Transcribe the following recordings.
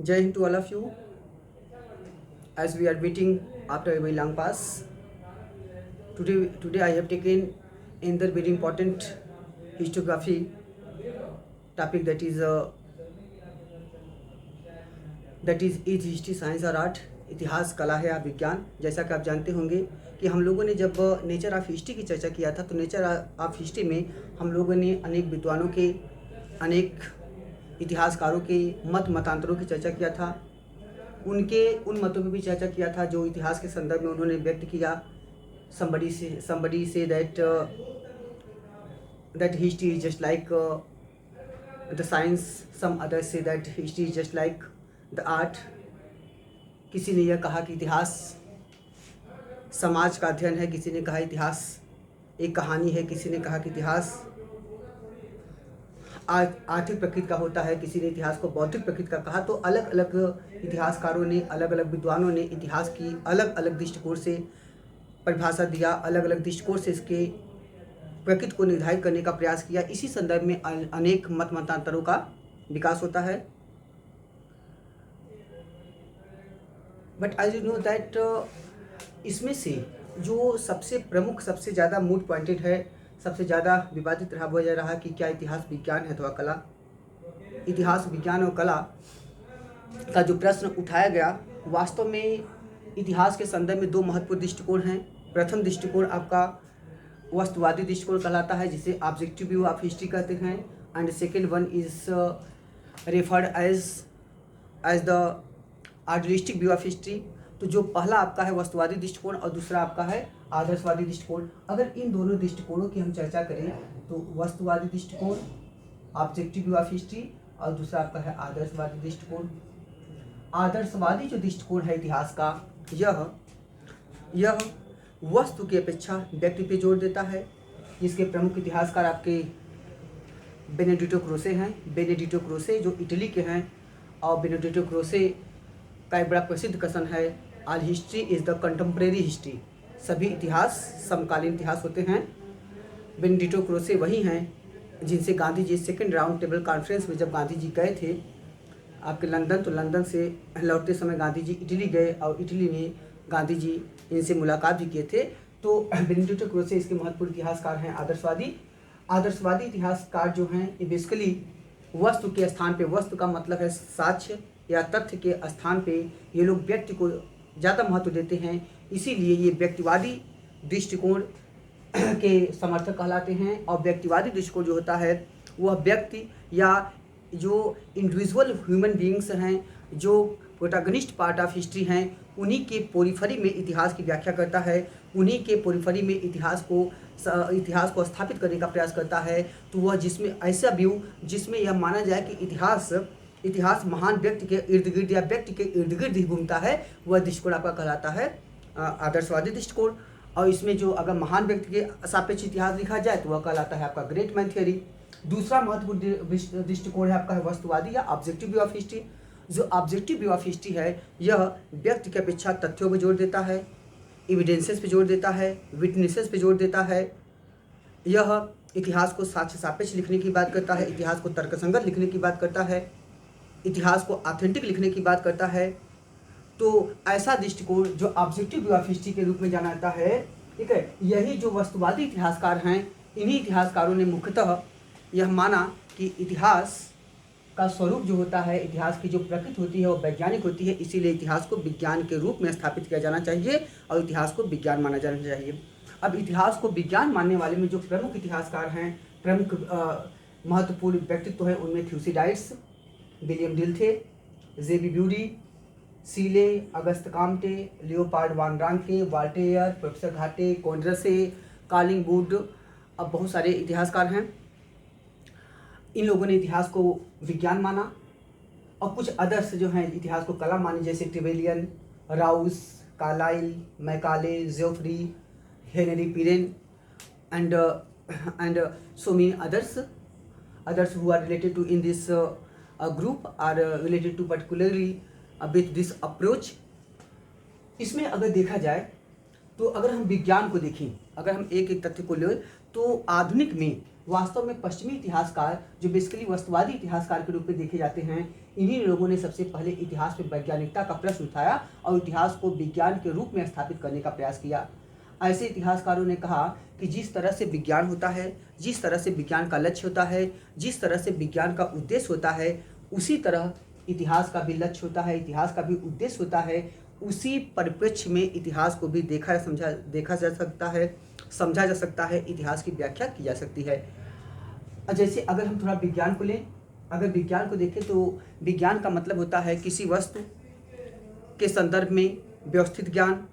Jai Hind to all of you. As we are meeting after a very long pause, today I have taken another very important historiography topic that is is history science और art. इतिहास कला है या विज्ञान। जैसा कि आप जानते होंगे कि हम लोगों ने जब नेचर ऑफ हिस्ट्री की चर्चा किया था तो नेचर ऑफ हिस्ट्री में हम लोगों ने अनेक विद्वानों के, अनेक इतिहासकारों के मतांतरों की चर्चा किया था। उन मतों पर भी चर्चा किया था जो इतिहास के संदर्भ में उन्होंने व्यक्त किया। somebody say that history is just like the science, some others say that history is just like the art। किसी ने यह कहा कि इतिहास समाज का अध्ययन है, किसी ने कहा इतिहास एक कहानी है, किसी ने कहा कि इतिहास आर्थिक प्रकृति का होता है, किसी ने इतिहास को बौद्धिक प्रकृति का कहा। तो अलग अलग इतिहासकारों ने, अलग अलग विद्वानों ने इतिहास की अलग अलग दृष्टिकोण से परिभाषा दिया, अलग अलग दृष्टिकोण से इसके प्रकृति को निर्धारित करने का प्रयास किया। इसी संदर्भ में अनेक मतांतरों का विकास होता है। But I you know that इसमें से जो सबसे प्रमुख, सबसे ज़्यादा मूड पॉइंटेड है, सबसे ज़्यादा विवादित रहा वह रहा कि क्या इतिहास विज्ञान है अथवा कला। इतिहास विज्ञान और कला का जो प्रश्न उठाया गया, वास्तव में इतिहास के संदर्भ में दो महत्वपूर्ण दृष्टिकोण हैं। प्रथम दृष्टिकोण आपका वस्तुवादी दृष्टिकोण कहलाता है, जिसे ऑब्जेक्टिव व्यू ऑफ हिस्ट्री कहते हैं। And second one is referred as the idealistic view of history. तो जो पहला आपका है वस्तुवादी दृष्टिकोण और दूसरा आपका है आदर्शवादी दृष्टिकोण। अगर इन दोनों दृष्टिकोणों की हम चर्चा करें तो वस्तुवादी दृष्टिकोण ऑब्जेक्टिव व्यू ऑफ हिस्ट्री और दूसरा आपका है आदर्शवादी दृष्टिकोण। आदर्शवादी जो दृष्टिकोण है इतिहास का, यह वस्तु की अपेक्षा व्यक्ति पे जोर देता है। इसके प्रमुख इतिहासकार आपके बेनेडिटो क्रोसे हैं। बेनेडिटो क्रोसे जो इटली के हैं, और बेनेडिटो क्रोसे का एक बड़ा प्रसिद्ध कथन है, all history is the contemporary history. सभी इतिहास समकालीन इतिहास होते हैं। बेनेडिटो क्रोसे वही हैं जिनसे Gandhi ji second round table conference में जब गांधी जी गए थे आपके लंदन, तो लंदन से लौटते समय गांधी जी इटली गए और इटली में गांधी जी इनसे मुलाकात भी किए थे। तो बेनेडिटो क्रोसे इसके महत्वपूर्ण इतिहासकार हैं। आदर्शवादी इतिहासकार जो हैं ये बेसिकली वस्तु के स्थान पे, वस्तु का मतलब है साक्ष्य या तथ्य के स्थान पे ये लोग व्यक्ति को ज़्यादा महत्व देते हैं। इसीलिए ये व्यक्तिवादी दृष्टिकोण के समर्थक कहलाते हैं। और व्यक्तिवादी दृष्टिकोण जो होता है वह व्यक्ति या जो इंडिविजुअल ह्यूमन बीइंग्स हैं, जो प्रोटैगनिस्ट पार्ट ऑफ हिस्ट्री हैं, उन्हीं के पोरिफरी में इतिहास की व्याख्या करता है, उन्हीं के पोरिफरी में इतिहास को स्थापित करने का प्रयास करता है। तो वह जिसमें ऐसा व्यू जिसमें यह माना जाए कि इतिहास महान व्यक्ति के इर्द गिर्द या व्यक्ति के इर्द गिर्द ही घूमता है, वह दृष्टिकोण आपका कहलाता है आदर्शवादी दृष्टिकोण। और इसमें जो अगर महान व्यक्ति के सापेक्ष इतिहास लिखा जाए तो वह कहलाता है आपका ग्रेट मैन थियरी। दूसरा महत्वपूर्ण दृष्टिकोण है आपका है वस्तुवादी या ऑब्जेक्टिव व्यू ऑफ हिस्ट्री। जो ऑब्जेक्टिव व्यू ऑफ हिस्ट्री है यह व्यक्ति की अपेक्षा तथ्यों पर जोर देता है, एविडेंसेस पे जोर देता है, विटनेसेस पे जोर देता है। यह इतिहास को साक्ष्य सापेक्ष लिखने की बात करता है, इतिहास को तर्कसंगत लिखने की बात करता है, इतिहास को ऑथेंटिक लिखने की बात करता है। तो ऐसा दृष्टिकोण जो ऑब्जेक्टिव व्यू ऑफ हिस्ट्री के रूप में जाना जाता है, ठीक है, यही जो वस्तुवादी इतिहासकार हैं, इन्हीं इतिहासकारों ने मुख्यतः यह माना कि इतिहास का स्वरूप जो होता है, इतिहास की जो प्रकृति होती है वो वैज्ञानिक होती है। इसीलिए इतिहास को विज्ञान के रूप में स्थापित किया जाना चाहिए और इतिहास को विज्ञान माना जाना चाहिए। अब इतिहास को विज्ञान मानने वाले में जो प्रमुख इतिहासकार हैं, प्रमुख महत्वपूर्ण व्यक्तित्व हैं, उनमें थ्यूसिडाइड्स, विलियम डिल थे, जेबी ब्यूरी, सीले, अगस्त काम्टे, लियोपार्ड वान रांके, वाल्टेयर, प्रोफेसर घाटे, कॉन्ड्रसे, कार्लिंगवुड, अब बहुत सारे इतिहासकार हैं। इन लोगों ने इतिहास को विज्ञान माना और कुछ अदर्स जो हैं इतिहास को कला मानी, जैसे Trevelyan, Rouse, Carlyle, Macaulay, Geoffrey, Henri Pirenne and so many others who are related to in this group are related to particularly with this approach। इसमें अगर देखा जाए तो अगर हम विज्ञान को देखें, अगर हम एक एक तथ्य को लें तो आधुनिक में वास्तव में पश्चिमी इतिहासकार जो बेसिकली वस्तुवादी इतिहासकार के रूप में देखे जाते हैं, इन्हीं लोगों ने सबसे पहले इतिहास में वैज्ञानिकता का प्रश्न उठाया और इतिहास को विज्ञान के रूप में स्थापित करने का प्रयास किया। ऐसे इतिहासकारों ने कहा कि जिस तरह से विज्ञान होता है, जिस तरह से विज्ञान का लक्ष्य होता है, जिस तरह से विज्ञान का उद्देश्य होता है, उसी तरह इतिहास का भी लक्ष्य होता है, इतिहास का भी उद्देश्य होता है। उसी परिप्रेक्ष्य में इतिहास को भी देखा जा सकता है, समझा जा सकता है, इतिहास की व्याख्या की जा सकती है। जैसे अगर हम थोड़ा विज्ञान को लें, अगर विज्ञान को देखें तो विज्ञान का मतलब होता है किसी वस्तु के संदर्भ में व्यवस्थित ज्ञान,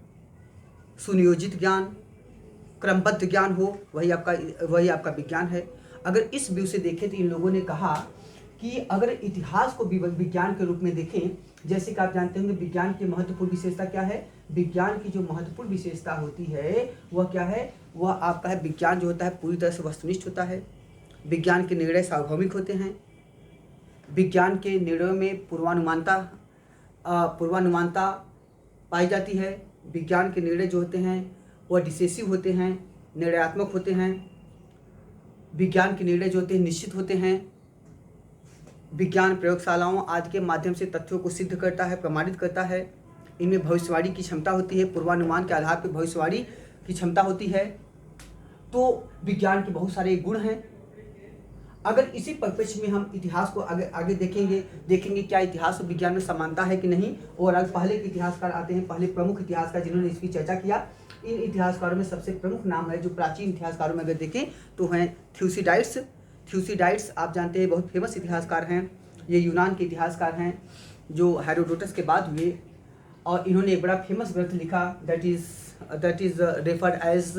सुनियोजित ज्ञान, क्रमबद्ध ज्ञान हो, वही आपका विज्ञान है। अगर इस व्यू से देखें तो इन लोगों ने कहा कि अगर इतिहास को विज्ञान के रूप में देखें, जैसे कि आप जानते होंगे विज्ञान की महत्वपूर्ण विशेषता क्या है। विज्ञान की जो महत्वपूर्ण विशेषता होती है वह क्या है, वह आपका है विज्ञान जो होता है पूरी तरह से वस्तुनिष्ठ होता है। विज्ञान के निर्णय सार्वभौमिक होते हैं। विज्ञान के निर्णयों में पूर्वानुमानता पाई जाती है। विज्ञान के निर्णय जो होते हैं वह डिसेसिव होते हैं, निर्णयात्मक होते हैं। विज्ञान के निर्णय जो होते हैं निश्चित होते हैं। विज्ञान प्रयोगशालाओं आदि के माध्यम से तथ्यों को सिद्ध करता है, प्रमाणित करता है। इनमें भविष्यवाणी की क्षमता होती है, पूर्वानुमान के आधार पर भविष्यवाणी की क्षमता होती है। तो विज्ञान के बहुत सारे गुण हैं। अगर इसी परिप्रेक्ष्य में हम इतिहास को आगे देखेंगे क्या इतिहास और विज्ञान में समानता है कि नहीं। और आज पहले के इतिहासकार आते हैं, पहले प्रमुख इतिहासकार जिन्होंने इसकी चर्चा किया। इन इतिहासकारों में सबसे प्रमुख नाम है जो प्राचीन इतिहासकारों में अगर देखें तो हैं थ्यूसिडाइड्स। थ्यूसिडाइड्स आप जानते हैं बहुत फेमस इतिहासकार हैं। ये यूनान के इतिहासकार हैं जो हेरोडोटस के बाद हुए, और इन्होंने एक बड़ा फेमस ग्रंथ लिखा that is referred as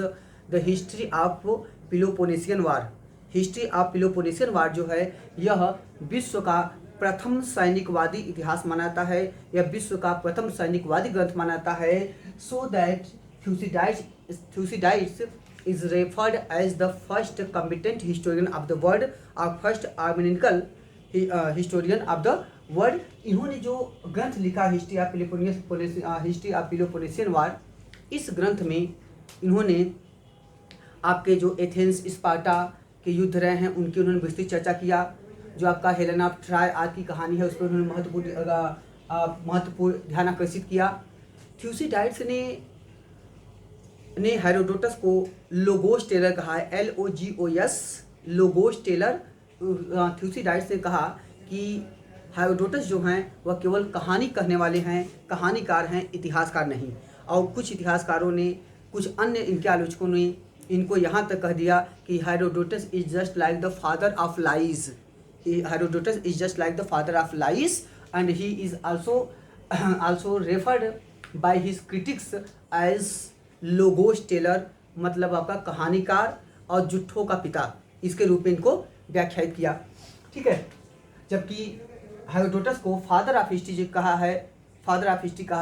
the history of Peloponnesian war. History of Peloponnesian war जो है यह विश्व का प्रथम सैनिकवादी इतिहास मानाता है, यह विश्व का प्रथम सैनिकवादी ग्रंथ मानाता है। So that Thucydides is referred as the first competent historian of the world or first armenical historian of the world। इन्होंने जो ग्रंथ लिखा हिस्ट्री ऑफ पेलोपोनेशियन वार, इस ग्रंथ में इन्होंने आपके जो एथेंस स्पार्टा के युद्ध रहे हैं उनकी उन्होंने विस्तृत चर्चा किया। जो आपका हेलेना ऑफ ट्रॉय आदि की कहानी है उस पर उन्होंने महत्वपूर्ण ध्यान आकर्षित किया। थ्यूसिडाइड्स ने हेरोडोटस को लोगोस टेलर कहा है, LOGOS, लोगोस टेलर। थ्यूसिडाइड्स ने कहा कि हेरोडोटस जो हैं वह केवल कहानी कहने वाले हैं, कहानीकार हैं, इतिहासकार नहीं। और कुछ इतिहासकारों ने, कुछ अन्य इनके आलोचकों ने इनको यहाँ तक कह दिया कि Herodotus is just like the father of lies. Herodotus is just like the father of lies and he is also referred by his critics as logos teller, मतलब आपका कहानीकार और जुट्ठों का पिता, इसके रूप में इनको व्याख्यायित किया। ठीक है, जबकि हेरोडोटस को फादर ऑफ हिस्ट्री कहा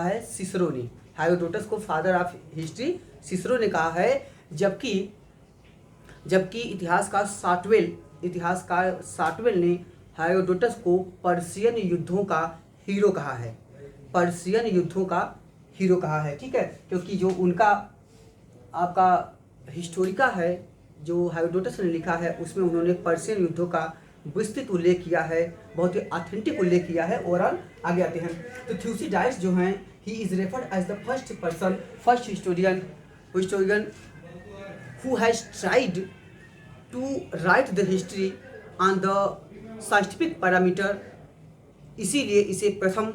है सिसरो ने। हेरोडोटस को फादर ऑफ हिस्ट्री सिसरो ने कहा है, जबकि इतिहासकार साटवेल ने हेरोडोटस को पर्शियन युद्धों का हीरो कहा है। ठीक है, क्योंकि जो उनका आपका हिस्टोरिका है जो हेरोडोटस ने लिखा है उसमें उन्होंने पर्शियन युद्धों का विस्तृत उल्लेख किया है, बहुत ही ऑथेंटिक उल्लेख किया है। ओवरऑल आगे आते हैं तो थ्यूसिडाइड्स जो हैं he is referred as the first historian who has tried to write the history on the scientific parameter. इसीलिए इसे प्रथम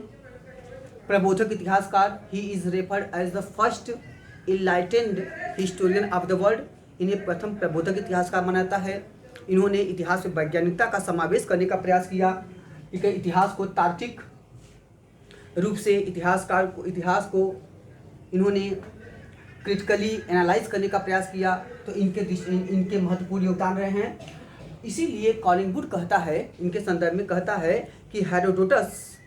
प्रबोधक इतिहासकार, he is referred as the first enlightened historian of the world. इन्हें प्रथम प्रबोधक इतिहासकार मानता है। इन्होंने इतिहास में वैज्ञानिकता का समावेश करने का प्रयास किया। इतिहास को तार्किक रूप से इतिहास को इन्होंने क्रिटिकली एनालाइज करने का प्रयास किया। तो इनके महत्वपूर्ण योगदान रहे हैं। इसीलिए कॉलिंगवुड कहता है, इनके संदर्भ में कहता है कि हेरोडोटस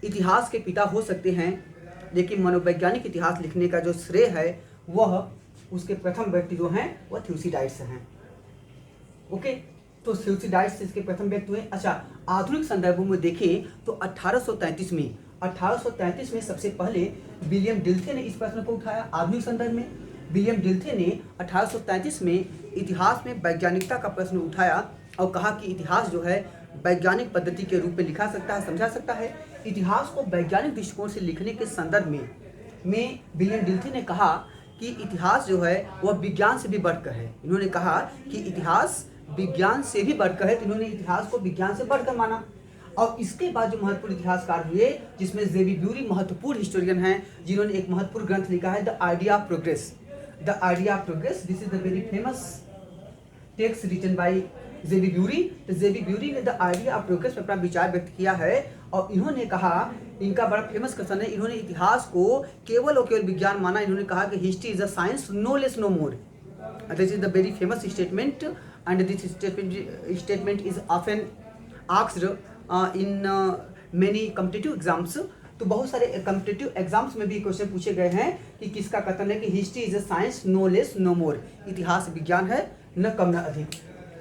इतिहास के पिता हो सकते हैं, लेकिन मनोवैज्ञानिक इतिहास लिखने का जो श्रेय है वह उसके प्रथम व्यक्ति जो हैं वह थ्यूसिडाइड्स हैं। ओके, तो थ्यूसिडाइड्स इसके प्रथम व्यक्ति हुए। अच्छा, आधुनिक संदर्भों में देखें तो 1833 में सबसे पहले विलियम डिल्थे ने इस प्रश्न को उठाया। आधुनिक संदर्भ में विलियम डिल्थे ने 1833 में इतिहास में वैज्ञानिकता का प्रश्न उठाया और कहा कि इतिहास जो है वैज्ञानिक पद्धति के रूप में लिखा सकता है, समझा सकता है। इतिहास को वैज्ञानिक दृष्टिकोण से लिखने के संदर्भ में विलियम डिल्थे ने कहा कि इतिहास जो है वह विज्ञान से भी बढ़कर है। इन्होंने कहा कि इतिहास विज्ञान से भी बढ़कर है, तो इन्होंने इतिहास को विज्ञान से बढ़कर माना। और इसके बाद जो महत्वपूर्ण इतिहासकार हुए, जिसमें जेबी ब्यूरी महत्वपूर्ण हिस्टोरियन हैं, जिन्होंने एक महत्वपूर्ण ग्रंथ लिखा है the idea of progress. The idea of progress, this is the very famous text written by J B Bury. तो जेबी ब्यूरी ने द आइडिया ऑफ प्रोग्रेस में अपना विचार व्यक्त किया है और इन्होंने कहा, इनका बड़ा फेमस कथन है, इन्होंने इतिहास को केवल और केवल विज्ञान माना। इन्होंने कहा कि history is a science, no less no more. This is the very famous statement and this statement is often asked in many competitive exams. तो बहुत सारे कॉम्पिटिटिव एग्जाम्स में भी क्वेश्चन पूछे गए हैं कि किसका कथन है कि history is a science, no less no more. इतिहास विज्ञान है, न कम न अधिक।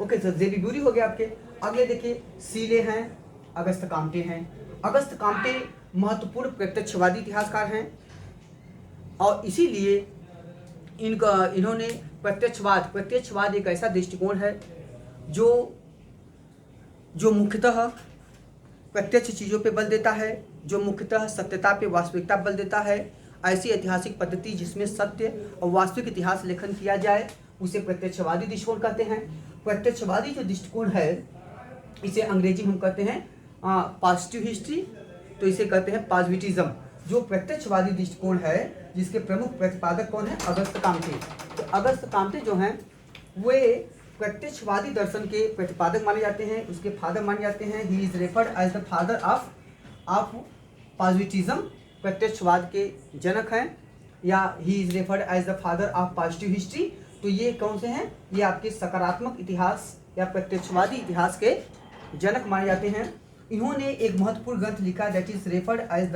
ओके सर, जेबी ब्यूरी हो गया आपके। अगले देखिए सीले हैं, अगस्त काम्टे हैं। अगस्त काम्टे महत्वपूर्ण प्रत्यक्षवादी इतिहासकार हैं और इसीलिए इन्होंने प्रत्यक्षवाद एक ऐसा दृष्टिकोण है जो मुख्यतः प्रत्यक्ष चीज़ों पे बल देता है, जो मुख्यतः सत्यता पे, वास्तविकता बल देता है। ऐसी ऐतिहासिक पद्धति जिसमें सत्य और वास्तविक इतिहास लेखन किया जाए उसे प्रत्यक्षवादी दृष्टिकोण कहते हैं। प्रत्यक्षवादी जो दृष्टिकोण है इसे अंग्रेजी में हम कहते हैं पॉजिटिव हिस्ट्री, तो इसे कहते हैं पॉजिटिविज्म। जो प्रत्यक्षवादी दृष्टिकोण है जिसके प्रमुख प्रतिपादक कौन है? Auguste Comte. तो अगस्त काम्टे जो हैं वे प्रत्यक्षवादी दर्शन के प्रतिपादक माने जाते हैं, उसके फादर माने जाते हैं। He is referred as the father of positivism, प्रत्यक्षवाद के जनक हैं, या he is referred as the father of positive history. तो ये कौन से हैं? ये आपके सकारात्मक इतिहास या प्रत्यक्षवादी इतिहास के जनक माने जाते हैं। इन्होंने एक महत्वपूर्ण ग्रंथ लिखा that is referred as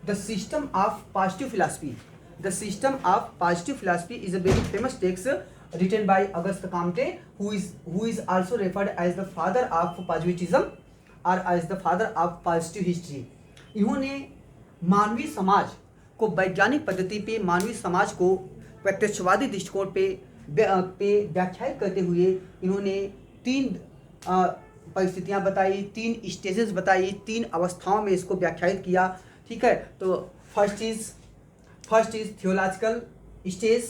the system of positive philosophy. The system of positive philosophy is a very famous text written by Auguste Comte, who is also referred as the father of positivism or as the father of positive history। इन्होंने मानवीय समाज को वैज्ञानिक पद्धति पे, मानवीय समाज को प्रत्यक्षवादी दृष्टिकोण पे व्याख्यायित करते हुए इन्होंने 3 परिस्थितियां बताई, 3 स्टेजेस बताई, 3 अवस्थाओं में इसको व्याख्यायित किया। ठीक है, तो first is theological stage,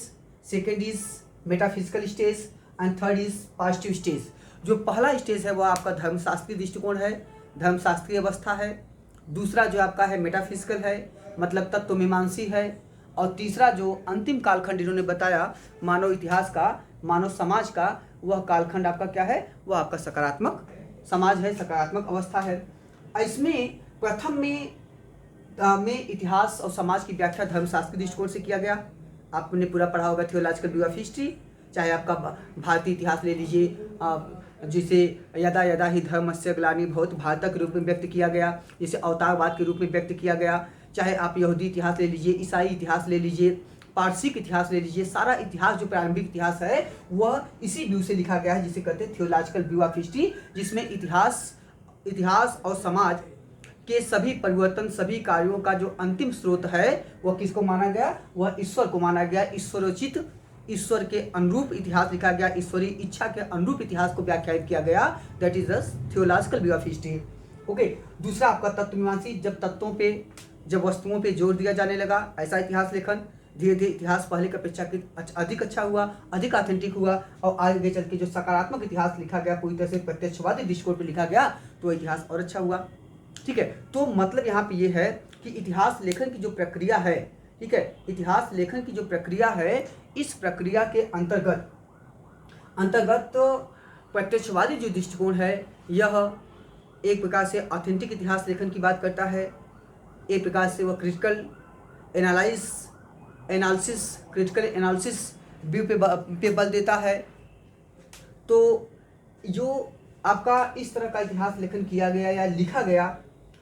second is metaphysical stage and third is positive stage. जो पहला स्टेज है वह आपका धर्मशास्त्रीय दृष्टिकोण है, धर्मशास्त्रीय अवस्था है। दूसरा जो आपका है मेटाफिजिकल है, मतलब तत्वमीमांसी है। और तीसरा जो अंतिम कालखंड इन्होंने बताया मानव इतिहास का, मानव समाज का, वह कालखंड आपका क्या है? वह आपका सकारात्मक समाज है, सकारात्मक अवस्था है। इसमें प्रथम में इतिहास और समाज की व्याख्या धर्मशास्त्रीय दृष्टिकोण से किया गया। आपने पूरा पढ़ा होगा थियोलॉजिकल व्यू ऑफ हिस्ट्री, चाहे आपका भारतीय इतिहास ले लीजिए, जिसे यदा यदा ही धर्मस्य ग्लानि भवति भारत के रूप में व्यक्त किया गया, जिसे अवतारवाद के रूप में व्यक्त किया गया। चाहे आप यहूदी इतिहास ले लीजिए, ईसाई इतिहास ले लीजिए, पारसिक इतिहास ले लीजिए, सारा इतिहास जो प्रारंभिक इतिहास है वह इसी व्यू से लिखा गया है जिसे कहते हैं थियोलॉजिकल व्यू ऑफ हिस्ट्री, जिसमें इतिहास और समाज के सभी परिवर्तन, सभी कार्यों का जो अंतिम स्रोत है वह किसको माना गया? वह ईश्वर को माना गया। ईश्वरोचित, ईश्वर के अनुरूप इतिहास लिखा गया, ईश्वरीय इच्छा के अनुरूप इतिहास को व्याख्यायित किया गया। That is the theological view of history. Okay, दूसरा आपका तत्वमीमांसी, जब तत्वों पे, जब वस्तुओं पे जोर दिया जाने लगा, ऐसा इतिहास लेखन। धीरे धीरे इतिहास पहले की अपेक्षाकृत अधिक अच्छा हुआ, अधिक ऑथेंटिक हुआ और आगे चल के जो सकारात्मक इतिहास लिखा गया, पूरी तरह से प्रत्यक्षवादी दृष्टिकोण पर लिखा गया, तो इतिहास और अच्छा हुआ। ठीक है, तो मतलब यहाँ पे ये है कि इतिहास लेखन की जो प्रक्रिया है, ठीक है, इतिहास लेखन की जो प्रक्रिया है, इस प्रक्रिया के अंतर्गत प्रत्यक्षवादी जो दृष्टिकोण है यह एक प्रकार से ऑथेंटिक इतिहास लेखन की बात करता है। एक प्रकार से वह क्रिटिकल एनालिसिस व्यू पे बल देता है। तो जो आपका इस तरह का इतिहास लेखन किया गया या लिखा गया,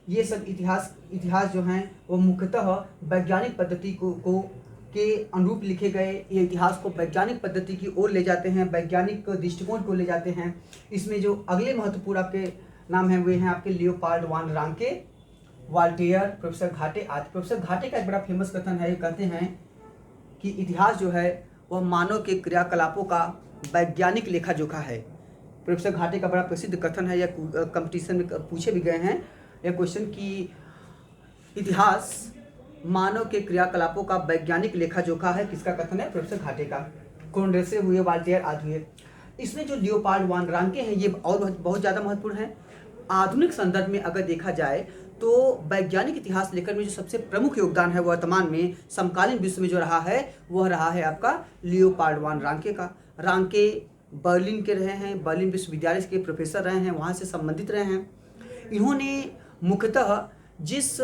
ये सब इतिहास जो हैं वो मुख्यतः वैज्ञानिक पद्धति के अनुरूप लिखे गए। ये इतिहास को वैज्ञानिक पद्धति की ओर ले जाते हैं, वैज्ञानिक दृष्टिकोण को ले जाते हैं। इसमें जो अगले महत्वपूर्ण आपके नाम हैं वे हैं आपके लियोपार्ड वान रांके, वाल्टेयर, प्रोफेसर घाटे आदि। प्रोफेसर घाटे का एक बड़ा फेमस कथन है, ये कहते हैं कि इतिहास जो है वह मानव के क्रियाकलापों का वैज्ञानिक लेखा जोखा है। प्रोफेसर घाटे का बड़ा प्रसिद्ध कथन है, यह कंपटीशन में पूछे भी गए हैं यह क्वेश्चन कि इतिहास मानव के क्रियाकलापों का वैज्ञानिक लेखा जोखा है। किसका कथन है? प्रोफेसर घाटे का। कोंड्रेसे हुए, वाल्टेयर आदि हुए। इसमें जो लियोपार्ड वान रांके हैं ये और बहुत ज़्यादा महत्वपूर्ण है। आधुनिक संदर्भ में अगर देखा जाए तो वैज्ञानिक इतिहास लेखन में जो सबसे प्रमुख योगदान है वर्तमान में समकालीन विश्व में जो रहा है वह रहा है आपका लियोपार्ड वान रांके का। रांके बर्लिन के रहे हैं, बर्लिन विश्वविद्यालय के प्रोफेसर रहे हैं, वहाँ से संबंधित रहे हैं। इन्होंने मुख्यतः जिस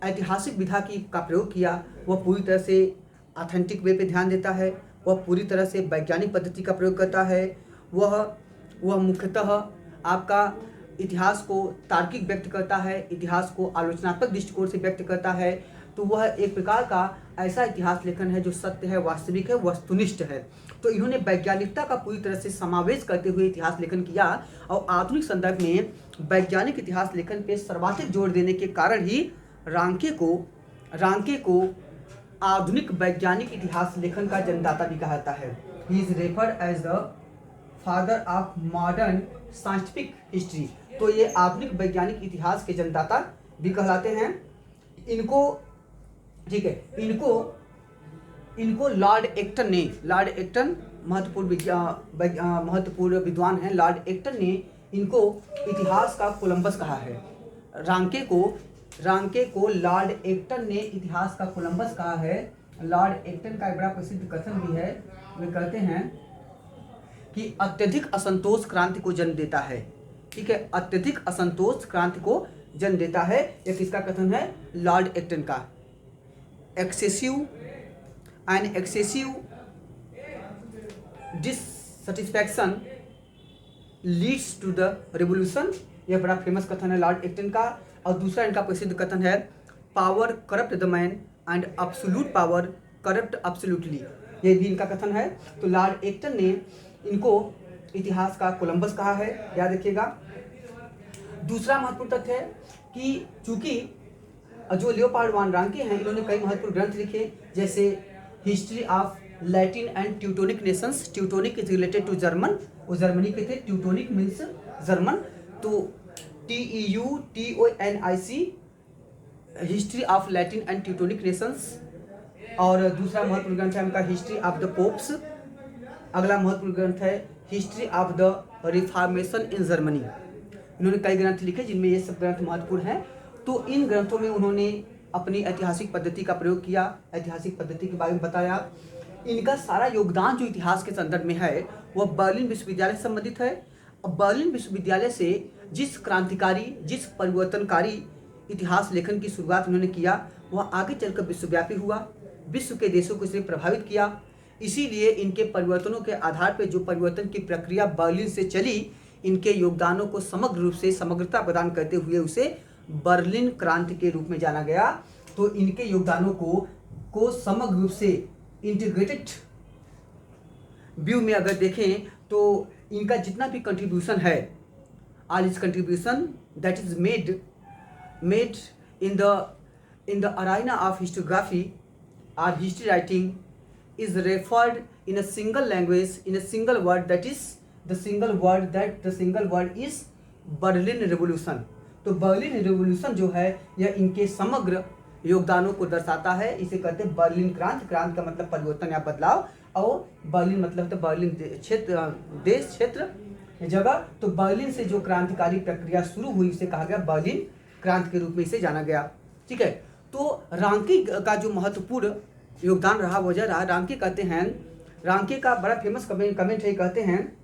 ऐतिहासिक विधा का प्रयोग किया वह पूरी तरह से ऑथेंटिक वे पे ध्यान देता है, वह पूरी तरह से वैज्ञानिक पद्धति का प्रयोग करता है। वह मुख्यतः आपका इतिहास को तार्किक व्यक्त करता है, इतिहास को आलोचनात्मक दृष्टिकोण से व्यक्त करता है। तो वह एक प्रकार का ऐसा इतिहास लेखन है जो सत्य है, वास्तविक है, वस्तुनिष्ठ है। तो इन्होंने वैज्ञानिकता का पूरी तरह से समावेश करते हुए इतिहास लेखन किया और आधुनिक संदर्भ में वैज्ञानिक इतिहास लेखन पे सर्वाधिक जोर देने के कारण ही रांके को आधुनिक वैज्ञानिक इतिहास लेखन का जन्मदाता भी कहा जाता है। He is referred as the father of modern scientific history. तो ये आधुनिक वैज्ञानिक इतिहास के जन्मदाता भी कहलाते हैं। इनको ठीक है, इनको लॉर्ड एक्टन महत्वपूर्ण विद्वान हैं। लॉर्ड एक्टन ने इनको इतिहास का कोलंबस कहा है। रांके को लॉर्ड एक्टन ने इतिहास का कोलंबस कहा है। लॉर्ड एक्टन का एक बड़ा प्रसिद्ध कथन भी है, वे कहते हैं कि अत्यधिक असंतोष क्रांति को जन्म देता है। ठीक है, अत्यधिक असंतोष क्रांति को जन्म देता है। यह किसका कथन है? लॉर्ड एक्टन का। Excessive dissatisfaction leads to the revolution. यह बड़ा फेमस कथन है लॉर्ड एक्टन का। और दूसरा इनका प्रसिद्ध कथन है power corrupt the man and absolute power corrupt absolutely. ये भी इनका कथन है। तो लॉर्ड एक्टन ने इनको इतिहास का कोलंबस कहा है, याद रखिएगा। दूसरा महत्वपूर्ण तथ्य है कि चूंकि जो लियोपार्ड वान रांके हैं इन्होंने कई महत्वपूर्ण ग्रंथ लिखे, जैसे history of Latin and Teutonic nations. Teutonic is related to German, वो जर्मनी के थे। ट्यूटोनिक मीन्स जर्मन, तो TEUTONIC history of Latin and Teutonic nations. और दूसरा महत्वपूर्ण ग्रंथ है उनका हिस्ट्री ऑफ द पोप्स। अगला महत्वपूर्ण ग्रंथ है history of the reformation in Germany. इन्होंने कई ग्रंथ लिखे जिनमें ये सब ग्रंथ महत्वपूर्ण हैं। तो इन ग्रंथों में उन्होंने अपनी ऐतिहासिक पद्धति का प्रयोग किया, ऐतिहासिक पद्धति के बारे में बताया। इनका सारा योगदान जो इतिहास के संदर्भ में है वह बर्लिन विश्वविद्यालय से संबंधित है। और बर्लिन विश्वविद्यालय से जिस क्रांतिकारी, जिस परिवर्तनकारी इतिहास लेखन की शुरुआत उन्होंने किया वह आगे चलकर विश्वव्यापी हुआ, विश्व के देशों को इसने प्रभावित किया। इसीलिए इनके परिवर्तनों के आधार पर जो परिवर्तन की प्रक्रिया बर्लिन से चली, इनके योगदानों को समग्र रूप से समग्रता प्रदान करते हुए उसे बर्लिन क्रांति के रूप में जाना गया। तो इनके योगदानों को समग्र रूप से इंटीग्रेटेड व्यू में अगर देखें तो इनका जितना भी कंट्रीब्यूशन है, all is contribution that is made in the arena of historiography और history writing is referred in a single language, in a single word, that is the single word is Berlin revolution. तो Berlin revolution जो है यह इनके समग्र योगदानों को दर्शाता है। इसे कहते हैं बर्लिन क्रांति। क्रांति का मतलब परिवर्तन या बदलाव, और बर्लिन मतलब तो बर्लिन क्षेत्र, देश, क्षेत्र, जगह। तो बर्लिन से जो क्रांतिकारी प्रक्रिया शुरू हुई उसे कहा गया बर्लिन क्रांति के रूप में इसे जाना गया। ठीक है, तो रांके का जो महत्वपूर्ण योगदान रहा वजह रहा। रांके कहते हैं, रांके का बड़ा फेमस कमेंट है, कहते हैं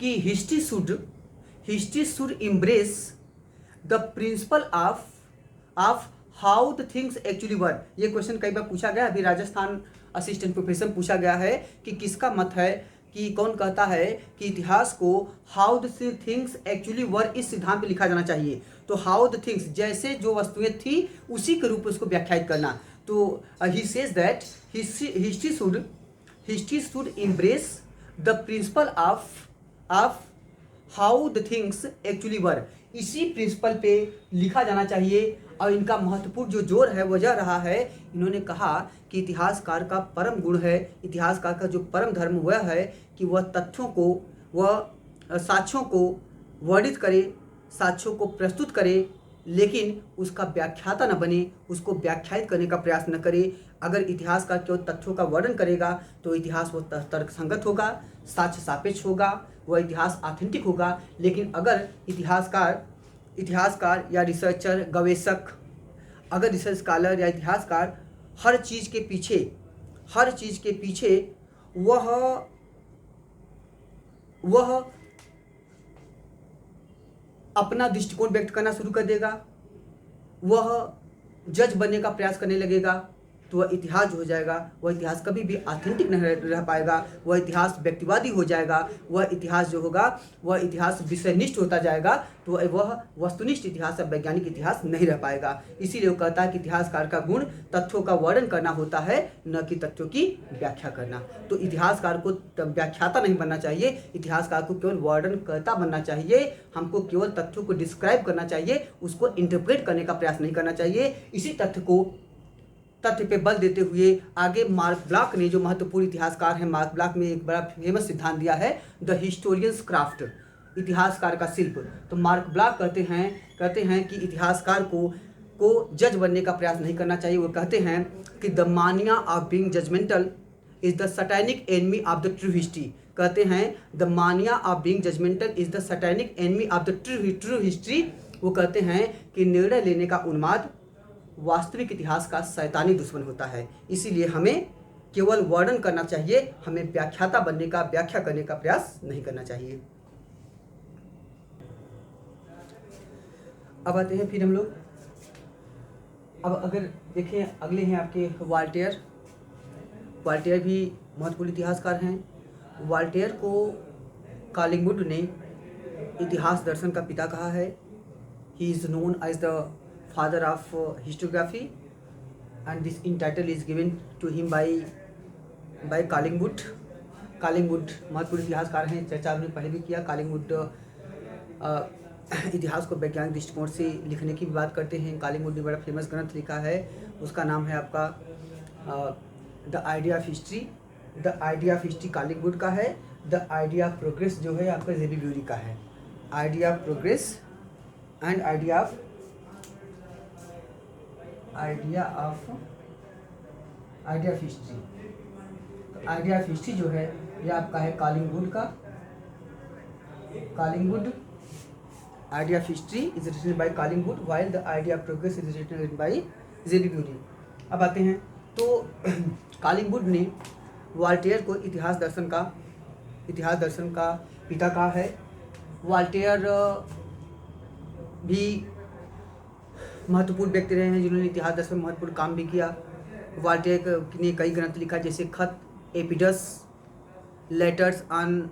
कि history should embrace the principle of how the things actually were. ये क्वेश्चन कई बार पूछा गया, अभी राजस्थान असिस्टेंट प्रोफेसर पूछा गया है कि किसका मत है, कि कौन कहता है कि इतिहास को how the things actually were इस सिद्धांत पे लिखा जाना चाहिए। तो हाउ द थिंग्स, जैसे जो वस्तुएं थी उसी के रूप में उसको व्याख्यायित करना। तो he says that history should embrace the principle of how the things actually were. इसी प्रिंसिपल पे लिखा जाना चाहिए। और इनका महत्वपूर्ण जो जोर है वह रहा है, इन्होंने कहा कि इतिहासकार का परम गुण है, इतिहासकार का जो परम धर्म वह है कि वह तथ्यों को, वह साक्ष्यों को वर्णित करे, साक्ष्यों को प्रस्तुत करे, लेकिन उसका व्याख्याता न बने, उसको व्याख्यायित करने का प्रयास न करे। अगर इतिहासकार केवल तथ्यों का वर्णन करेगा तो इतिहास वो तर्कसंगत होगा, साक्ष्य सापेक्ष होगा, वह इतिहास ऑथेंटिक होगा। लेकिन अगर इतिहासकार या रिसर्चर, गवेषक, अगर रिसर्च स्कॉलर या इतिहासकार हर चीज़ के पीछे वह अपना दृष्टिकोण व्यक्त करना शुरू कर देगा, वह जज बनने का प्रयास करने लगेगा, तो वह इतिहास जो हो जाएगा वह इतिहास कभी भी ऑथेंटिक नहीं रह पाएगा। वह इतिहास व्यक्तिवादी हो जाएगा, वह इतिहास जो होगा वह इतिहास विषयनिष्ठ होता जाएगा, तो वह वस्तुनिष्ठ इतिहास या वैज्ञानिक इतिहास नहीं रह पाएगा। इसीलिए वो कहता है कि इतिहासकार का गुण तथ्यों का वर्णन करना होता है, न कि तथ्यों की व्याख्या करना। तो इतिहासकार को व्याख्याता नहीं बनना चाहिए, इतिहासकार को केवल वर्णनकर्ता बनना चाहिए। हमको केवल तथ्यों को डिस्क्राइब करना चाहिए, उसको इंटरप्रेट करने का प्रयास नहीं करना चाहिए। इसी तथ्य पे बल देते हुए आगे मार्क ब्लॉक ने, जो महत्वपूर्ण इतिहासकार हैं, मार्क ब्लॉक ने एक बड़ा फेमस सिद्धांत दिया है, द हिस्टोरियंस क्राफ्ट, इतिहासकार का शिल्प। तो मार्क ब्लॉक कहते हैं कि इतिहासकार को जज बनने का प्रयास नहीं करना चाहिए। वो कहते हैं कि the mania of being judgmental is the satanic enemy of the true history. कहते हैं the mania of being judgmental is the satanic enemy of the true history. वो कहते हैं कि निर्णय लेने का उन्माद वास्तविक इतिहास का शैतानी दुश्मन होता है। इसीलिए हमें केवल वर्णन करना चाहिए, हमें व्याख्याता बनने का, व्याख्या करने का प्रयास नहीं करना चाहिए। अब आते हैं फिर हम लोग, अब अगर देखें अगले हैं आपके वॉल्टेयर। वॉल्टेयर भी महत्वपूर्ण इतिहासकार हैं। वॉल्टेयर को कॉलिंगवुड ने इतिहास दर्शन का पिता कहा है। He is known as the father of historiography, and this in title is given to him by Collingwood. Collingwood महत्वपूर्ण इतिहासकार हैं, चर्चा हमने पहले भी किया। कॉलिंगवुड इतिहास को वैज्ञानिक दृष्टिकोण से लिखने की भी बात करते हैं। कॉलिंगवुड ने बड़ा फेमस ग्रंथ लिखा है, उसका नाम है आपका the idea of history. The idea of history Collingwood का है। द आइडिया ऑफ प्रोग्रेस जो है आपका जेबी ब्यूरी का है। Idea of progress and idea of history. तो आइडिया ऑफ हिस्ट्री जो है ये आपका है कॉलिंगवुड का। Collingwood idea of history is written by Collingwood, while the idea of progress is written by J B Bury. अब आते हैं तो कॉलिंगवुड ने वॉल्टेयर को इतिहास दर्शन का पिता कहा है। वॉल्टेयर भी महत्वपूर्ण व्यक्ति रहे हैं जिन्होंने इतिहास दर्शन में महत्वपूर्ण काम भी किया। वॉल्टेयर ने कई ग्रंथ लिखा, जैसे खत, एपिडस, लेटर्स ऑन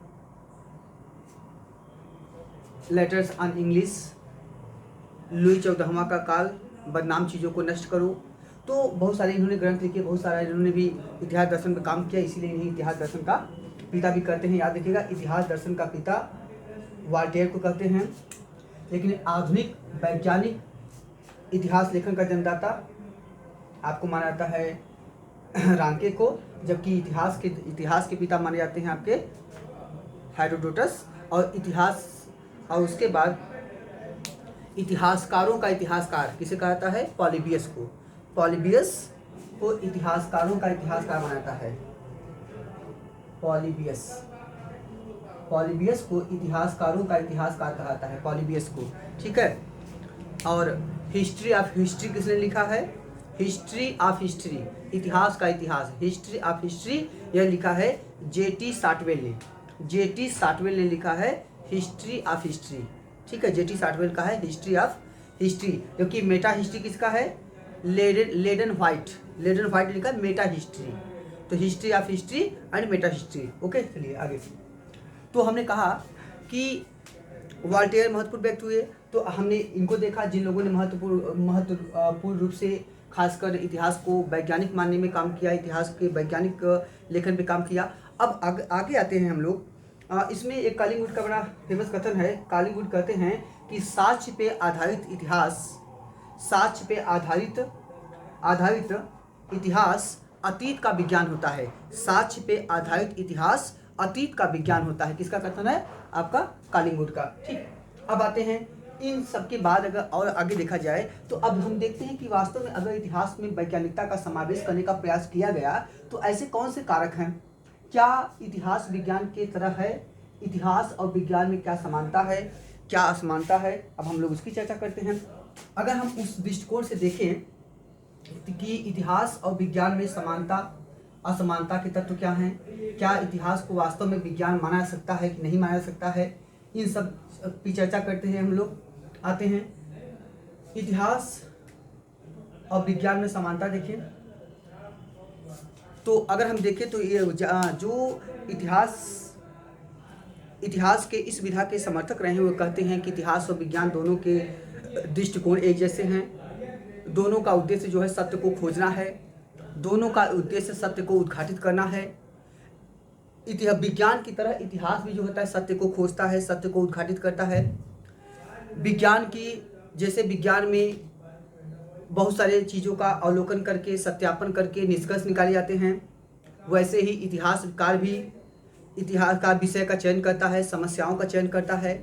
इंग्लिश, लुई 14वां का काल, बदनाम चीज़ों को नष्ट करो। तो बहुत सारे इन्होंने ग्रंथ लिखे, बहुत सारा इन्होंने भी इतिहास दर्शन में काम किया, इसीलिए इन्हें इतिहास दर्शन का पिता भी कहते हैं। याद रखिएगा, इतिहास दर्शन का पिता वॉल्टेयर को कहते हैं। लेकिन आधुनिक वैज्ञानिक इतिहास लेखन का जन्मदाता आपको माना जाता है रांके को, जबकि इतिहास के पिता माने जाते हैं आपके हेरोडोटस। और उसके बाद इतिहासकारों का इतिहासकार किसे कहा जाता है? पॉलीबियस को। पॉलीबियस को इतिहासकारों का इतिहासकार माना जाता है। पॉलीबियस को इतिहासकारों का इतिहासकार कहा जाता है, पॉलीबियस को, ठीक है। और हिस्ट्री ऑफ हिस्ट्री किसने लिखा है? हिस्ट्री ऑफ हिस्ट्री, इतिहास का इतिहास, हिस्ट्री ऑफ हिस्ट्री, यह लिखा है J.T. साटवेल ने। J.T. साटवेल ने लिखा है हिस्ट्री ऑफ हिस्ट्री, ठीक है। J.T. साटवेल का है हिस्ट्री ऑफ हिस्ट्री, जबकि मेटा हिस्ट्री किसका है? लेडन व्हाइट ने लिखा है मेटा हिस्ट्री। तो history of history and Meta history, okay. चलिए आगे। तो हमने कहा कि वॉल्टेयर महत्वपूर्ण व्यक्ति हुए, तो हमने इनको देखा जिन लोगों ने महत्वपूर्ण रूप से खासकर इतिहास को वैज्ञानिक मानने में काम किया, इतिहास के वैज्ञानिक लेखन पे काम किया। अब आगे आते हैं हम लोग इसमें एक कॉलिंगवुड का बड़ा फेमस कथन है। कॉलिंगवुड कहते हैं कि साक्ष्य पे आधारित इतिहास, साक्ष्य पे आधारित इतिहास अतीत का विज्ञान होता है। साक्ष्य पे आधारित इतिहास अतीत का विज्ञान होता है। किसका कथन है? आपका कॉलिंगवुड का। ठीक, अब आते हैं इन सब के बाद अगर और आगे देखा जाए तो अब हम देखते हैं कि वास्तव में अगर इतिहास में वैज्ञानिकता का समावेश करने का प्रयास किया गया तो ऐसे कौन से कारक हैं? क्या इतिहास विज्ञान की तरह है? इतिहास और विज्ञान में क्या समानता है, क्या असमानता है? अब हम लोग उसकी चर्चा करते हैं। अगर हम उस दृष्टिकोण से देखें कि इतिहास और विज्ञान में समानता असमानता के तत्व क्या हैं, क्या इतिहास को वास्तव में विज्ञान माना जा सकता है कि नहीं माना जा सकता है, इन सब की चर्चा करते हैं हम लोग। आते हैं इतिहास और विज्ञान में समानता। देखिए तो अगर हम देखें तो ये जो इतिहास के इस विधा के समर्थक रहे हैं वो कहते हैं कि इतिहास और विज्ञान दोनों के दृष्टिकोण एक जैसे हैं। दोनों का उद्देश्य जो है सत्य को खोजना है, दोनों का उद्देश्य सत्य को उद्घाटित करना है। विज्ञान की तरह इतिहास भी जो होता है सत्य को खोजता है, सत्य को उद्घाटित करता है। विज्ञान की जैसे विज्ञान में बहुत सारे चीज़ों का अवलोकन करके सत्यापन करके निष्कर्ष निकाले जाते हैं, वैसे ही इतिहासकार भी इतिहास का विषय का चयन करता है, समस्याओं का चयन करता है,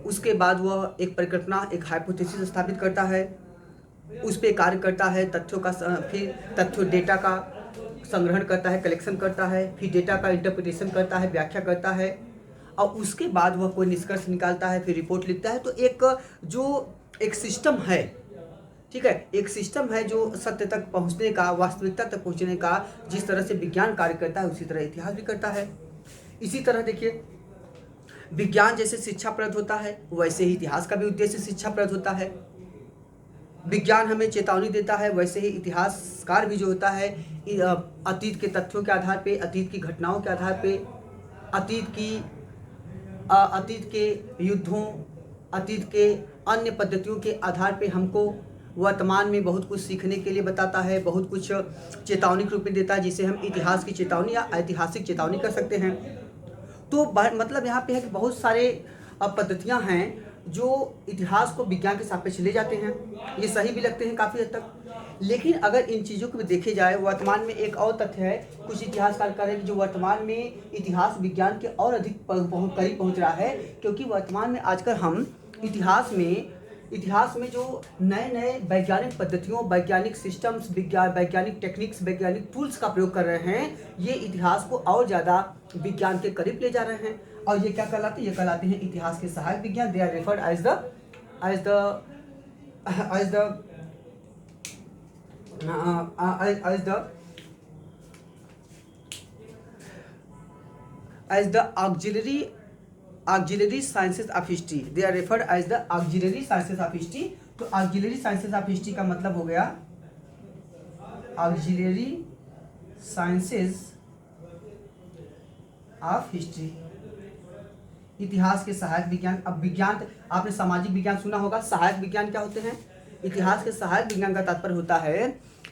उसके बाद वह एक परिकल्पना, एक हाइपोथेसिस स्थापित करता है, उस पर कार्य करता है, तथ्यों का फिर तथ्यों डेटा का संग्रहण करता है, कलेक्शन करता है, फिर डेटा का इंटरप्रिटेशन करता है, व्याख्या करता है और उसके बाद वह कोई निष्कर्ष निकालता है, फिर रिपोर्ट लिखता है। तो एक सिस्टम है, ठीक है, एक सिस्टम है जो सत्य तक पहुंचने का, वास्तविकता तक पहुंचने का जिस तरह से विज्ञान कार्य करता है उसी तरह इतिहास भी करता है। इसी तरह देखिए विज्ञान जैसे शिक्षाप्रद होता है वैसे ही इतिहास का भी उद्देश्य शिक्षाप्रद होता है। विज्ञान हमें चेतावनी देता है वैसे ही इतिहासकार भी जो होता है अतीत के तथ्यों के आधार पे, अतीत की घटनाओं के आधार पे, अतीत के युद्धों, अतीत के अन्य पद्धतियों के आधार पे हमको वर्तमान में बहुत कुछ सीखने के लिए बताता है, बहुत कुछ चेतावनी के रूप में देता है जिसे हम इतिहास की चेतावनी या ऐतिहासिक चेतावनी कर सकते हैं। तो मतलब यहाँ पे है कि बहुत सारे पद्धतियाँ हैं जो इतिहास को विज्ञान के सापेक्ष ले जाते हैं, ये सही भी लगते हैं काफ़ी हद तक। लेकिन अगर इन चीज़ों को भी देखे जाए, वर्तमान में एक और तथ्य है, कुछ इतिहासकार कह रहे हैं कि जो वर्तमान में इतिहास विज्ञान के और अधिक करीब पहुँच रहा है, क्योंकि वर्तमान में आजकल हम इतिहास में जो नए नए वैज्ञानिक पद्धतियों, वैज्ञानिक सिस्टम्स, वैज्ञानिक टेक्निक्स, वैज्ञानिक टूल्स का प्रयोग कर रहे हैं, ये इतिहास को और ज़्यादा विज्ञान के करीब ले जा रहे हैं। और ये क्या कहलाते हैं? ये कहलाते हैं इतिहास के सहायक विज्ञान। They are referred as the auxiliary sciences of history. They are referred as the auxiliary sciences of history. तो auxiliary sciences of history का मतलब हो गया auxiliary sciences of history, इतिहास के सहायक विज्ञान। अब विज्ञान, आपने सामाजिक विज्ञान सुना होगा, सहायक विज्ञान क्या होते हैं? इतिहास के सहायक विज्ञान का तात्पर्य होता है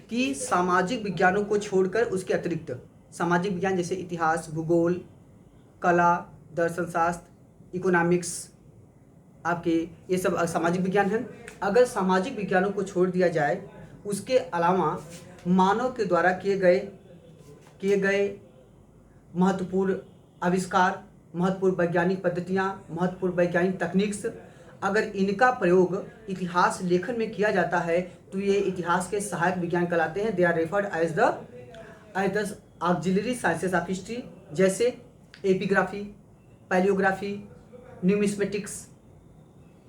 कि सामाजिक विज्ञानों को छोड़कर उसके अतिरिक्त सामाजिक विज्ञान जैसे इतिहास, भूगोल, कला, दर्शन शास्त्र, इकोनॉमिक्स, आपके ये सब सामाजिक विज्ञान हैं। अगर सामाजिक विज्ञानों को छोड़ दिया जाए, उसके अलावा मानव के द्वारा किए गए महत्वपूर्ण आविष्कार, महत्वपूर्ण वैज्ञानिक पद्धतियाँ, महत्वपूर्ण वैज्ञानिक तकनीक्स, अगर इनका प्रयोग इतिहास लेखन में किया जाता है तो ये इतिहास के सहायक विज्ञान कहलाते हैं। They are referred as the auxiliary sciences of history, जैसे epigraphy, palaeography, numismatics,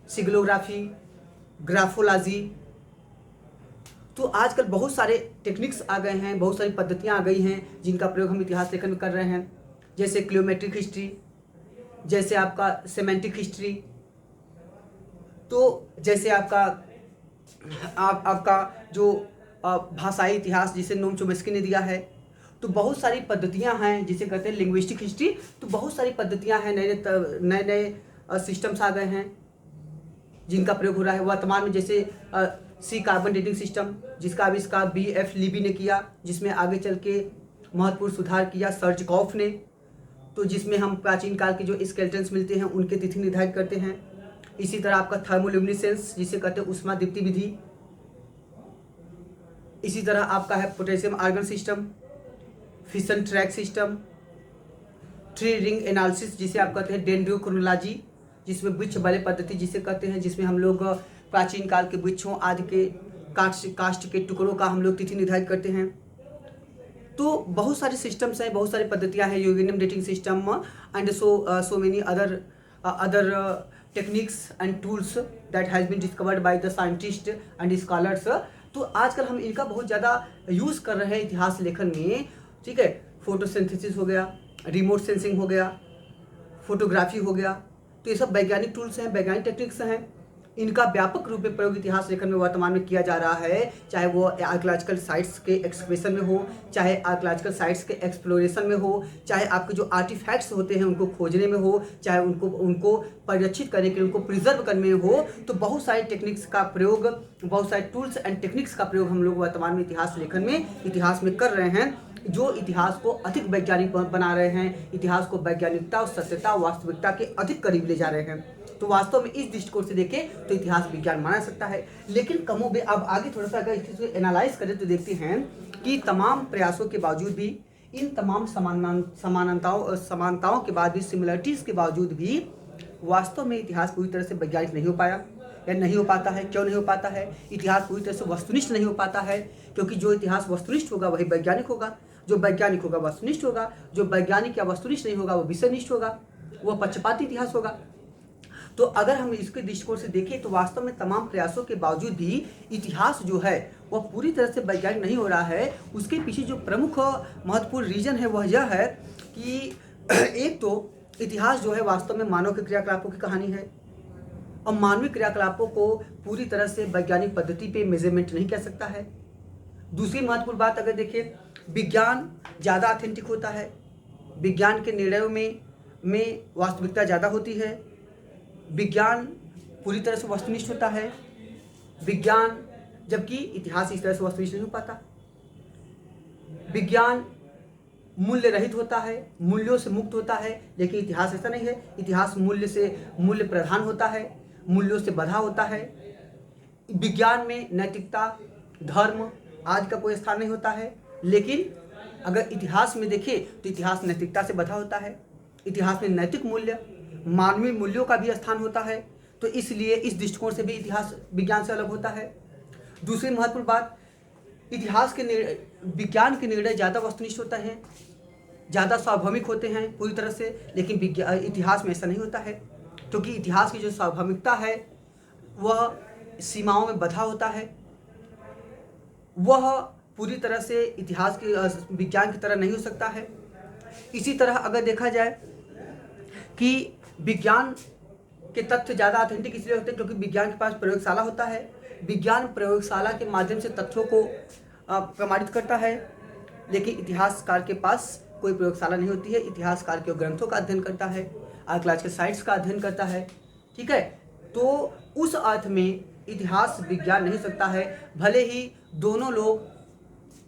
sigillography, graphology. तो आजकल बहुत सारे टेक्निक्स आ गए हैं, बहुत सारी पद्धतियाँ आ गई हैं जिनका प्रयोग हम इतिहास लेखन में कर रहे हैं, जैसे क्लियोमेट्रिक हिस्ट्री, जैसे आपका सेमेंटिक हिस्ट्री, तो जैसे आपका जो भाषाई इतिहास जिसे नोम चोम्स्की ने दिया है। तो बहुत सारी पद्धतियां हैं जिसे कहते हैं लिंग्विस्टिक हिस्ट्री। तो बहुत सारी पद्धतियां हैं, नए नए सिस्टम्स आ गए हैं जिनका प्रयोग हो रहा है वर्तमान में, जैसे सी कार्बन डेटिंग सिस्टम जिसका आविष्कार BF लीबी ने किया, जिसमें आगे चल के महत्वपूर्ण सुधार किया सर्जकॉफ ने। तो जिसमें हम प्राचीन काल के जो स्केलेटन्स मिलते हैं उनके तिथि निर्धारित करते हैं। इसी तरह आपका थर्मोल्यूमिनेसेंस जिसे कहते हैं उष्मा दीप्ति विधि। इसी तरह आपका है potassium argon system, fission track system, tree ring analysis जिसे आप कहते हैं डेंड्रोक्रोनोलॉजी, जिसमें वृक्ष बलय पद्धति जिसे कहते हैं, जिसमें हम लोग प्राचीन काल के वृक्षों आदि के काष्ठ के टुकड़ों का हम लोग तिथि निर्धारित करते हैं। तो बहुत सारे सिस्टम्स हैं, बहुत सारी पद्धतियां हैं, uranium dating system and so many other techniques and tools that has been discovered by the scientist and scholars. तो आजकल हम इनका बहुत ज़्यादा यूज़ कर रहे हैं इतिहास लेखन में, ठीक है। फोटोसिंथेसिस हो गया, रिमोट सेंसिंग हो गया, फोटोग्राफी हो गया, तो ये सब वैज्ञानिक टूल्स हैं, वैज्ञानिक टेक्निक्स हैं। इनका व्यापक रूप में प्रयोग इतिहास लेखन में वर्तमान में किया जा रहा है, चाहे वो आर्कियोलॉजिकल साइट्स के एक्सकवेशन में हो, चाहे आर्कियोलॉजिकल साइट्स के एक्सप्लोरेशन में हो, चाहे आपके जो आर्टिफैक्ट्स होते हैं उनको खोजने में हो, चाहे उनको परिरक्षित करने के लिए, उनको प्रिजर्व करने में हो। तो बहुत सारे टेक्निक्स का प्रयोग, बहुत सारे टूल्स एंड टेक्निक्स का प्रयोग हम लोग वर्तमान में इतिहास लेखन में इतिहास में कर रहे हैं, जो इतिहास को अधिक वैज्ञानिक बना रहे हैं, इतिहास को वैज्ञानिकता और सत्यता वास्तविकता के अधिक करीब ले जा रहे हैं। तो वास्तव में इस दृष्टिकोण से देखें तो इतिहास विज्ञान माना सकता है। लेकिन कमोबेश अब आगे थोड़ा सा अगर इसको एनालाइज करें तो देखते हैं कि तमाम प्रयासों के बावजूद भी, इन तमाम समानताओं के बाद भी, सिमिलरिटीज़ के बावजूद भी वास्तव में इतिहास पूरी तरह से वैज्ञानिक नहीं हो पाया या नहीं हो पाता है। क्यों नहीं हो पाता है? इतिहास पूरी तरह से वस्तुनिष्ठ नहीं हो पाता है, क्योंकि जो इतिहास वस्तुनिष्ठ होगा वही वैज्ञानिक होगा, जो वैज्ञानिक होगा वस्तुनिष्ठ होगा, जो वैज्ञानिक या वस्तुनिष्ठ नहीं होगा वो विषयनिष्ठ होगा, वह पक्षपाती इतिहास होगा। तो अगर हम इसके दृष्टिकोण से देखें तो वास्तव में तमाम प्रयासों के बावजूद भी इतिहास जो है वह पूरी तरह से वैज्ञानिक नहीं हो रहा है। उसके पीछे जो प्रमुख महत्वपूर्ण रीजन है वह यह है कि एक तो इतिहास जो है वास्तव में मानव के क्रियाकलापों की कहानी है, और मानवीय क्रियाकलापों को पूरी तरह से वैज्ञानिक पद्धति पे मेजरमेंट नहीं कर सकता है। दूसरी महत्वपूर्ण बात अगर देखें, विज्ञान ज़्यादा ऑथेंटिक होता है, विज्ञान के निर्णयों में वास्तविकता ज़्यादा होती है, विज्ञान पूरी तरह से वस्तुनिष्ठ होता है विज्ञान, जबकि इतिहास इस तरह से वस्तुनिष्ठ नहीं हो पाता। विज्ञान मूल्य रहित होता है, मूल्यों से मुक्त होता है, लेकिन इतिहास ऐसा नहीं है। इतिहास मूल्य प्रधान होता है, मूल्यों से बंधा होता है। विज्ञान में नैतिकता, धर्म आदि का कोई स्थान नहीं होता है, लेकिन अगर इतिहास में देखें तो इतिहास नैतिकता से बंधा होता है। इतिहास में नैतिक मूल्य, मानवीय मूल्यों का भी स्थान होता है। तो इसलिए इस दृष्टिकोण से भी इतिहास विज्ञान से अलग होता है। दूसरी महत्वपूर्ण बात, विज्ञान के निर्णय ज़्यादा वस्तुनिष्ठ होता है, ज़्यादा स्वाभाविक होते हैं पूरी तरह से, लेकिन इतिहास में ऐसा नहीं होता है, क्योंकि इतिहास की जो स्वाभाविकता है वह सीमाओं में बंधा होता है, वह पूरी तरह से इतिहास के विज्ञान की तरह नहीं हो सकता है। इसी तरह अगर देखा जाए कि विज्ञान के तथ्य ज़्यादा ऑथेंटिक इसलिए होते हैं क्योंकि विज्ञान के पास प्रयोगशाला होता है। विज्ञान प्रयोगशाला के माध्यम से तथ्यों को प्रमाणित करता है, लेकिन इतिहासकार के पास कोई प्रयोगशाला नहीं होती है। इतिहासकार के ग्रंथों का अध्ययन करता है, आर्कियोलॉजिकल साइट्स का अध्ययन करता है, ठीक है। तो उस अर्थ में इतिहास विज्ञान नहीं सकता है, भले ही दोनों लोग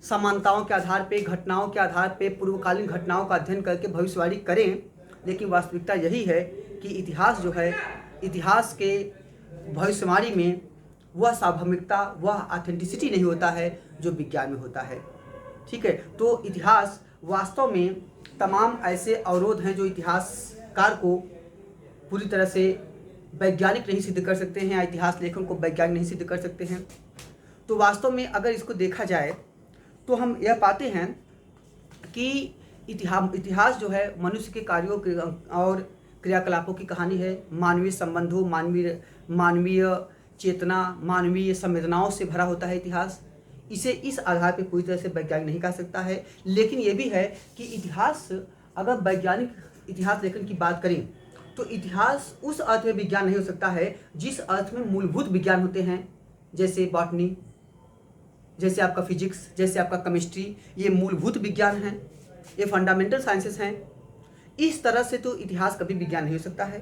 समानताओं के आधार पे, घटनाओं के आधार पे, पूर्वकालीन घटनाओं का अध्ययन करके भविष्यवाणी करें, लेकिन वास्तविकता यही है कि इतिहास जो है, इतिहास के भविष्यवाणी में वह स्वाभाविकता, वह ऑथेंटिसिटी नहीं होता है जो विज्ञान में होता है, ठीक है। तो इतिहास वास्तव में तमाम ऐसे अवरोध हैं जो इतिहासकार को पूरी तरह से वैज्ञानिक नहीं सिद्ध कर सकते हैं, या इतिहास लेखन को वैज्ञानिक नहीं सिद्ध कर सकते हैं। तो वास्तव में अगर इसको देखा जाए तो हम यह पाते हैं कि इतिहास जो है मनुष्य के कार्यों के और क्रियाकलापों की कहानी है। मानवीय संबंधों, मानवीय चेतना, मानवीय संवेदनाओं से भरा होता है इतिहास। इसे इस आधार पर पूरी तरह से वैज्ञानिक नहीं कह सकता है, लेकिन ये भी है कि इतिहास, अगर वैज्ञानिक इतिहास लेखन की बात करें तो इतिहास उस अर्थ में विज्ञान नहीं हो सकता है जिस अर्थ में मूलभूत विज्ञान होते हैं, जैसे बॉटनी, जैसे आपका फिजिक्स, जैसे आपका केमिस्ट्री, ये मूलभूत विज्ञान हैं, ये फंडामेंटल साइंसेस हैं। इस तरह से तो इतिहास कभी विज्ञान नहीं हो सकता है,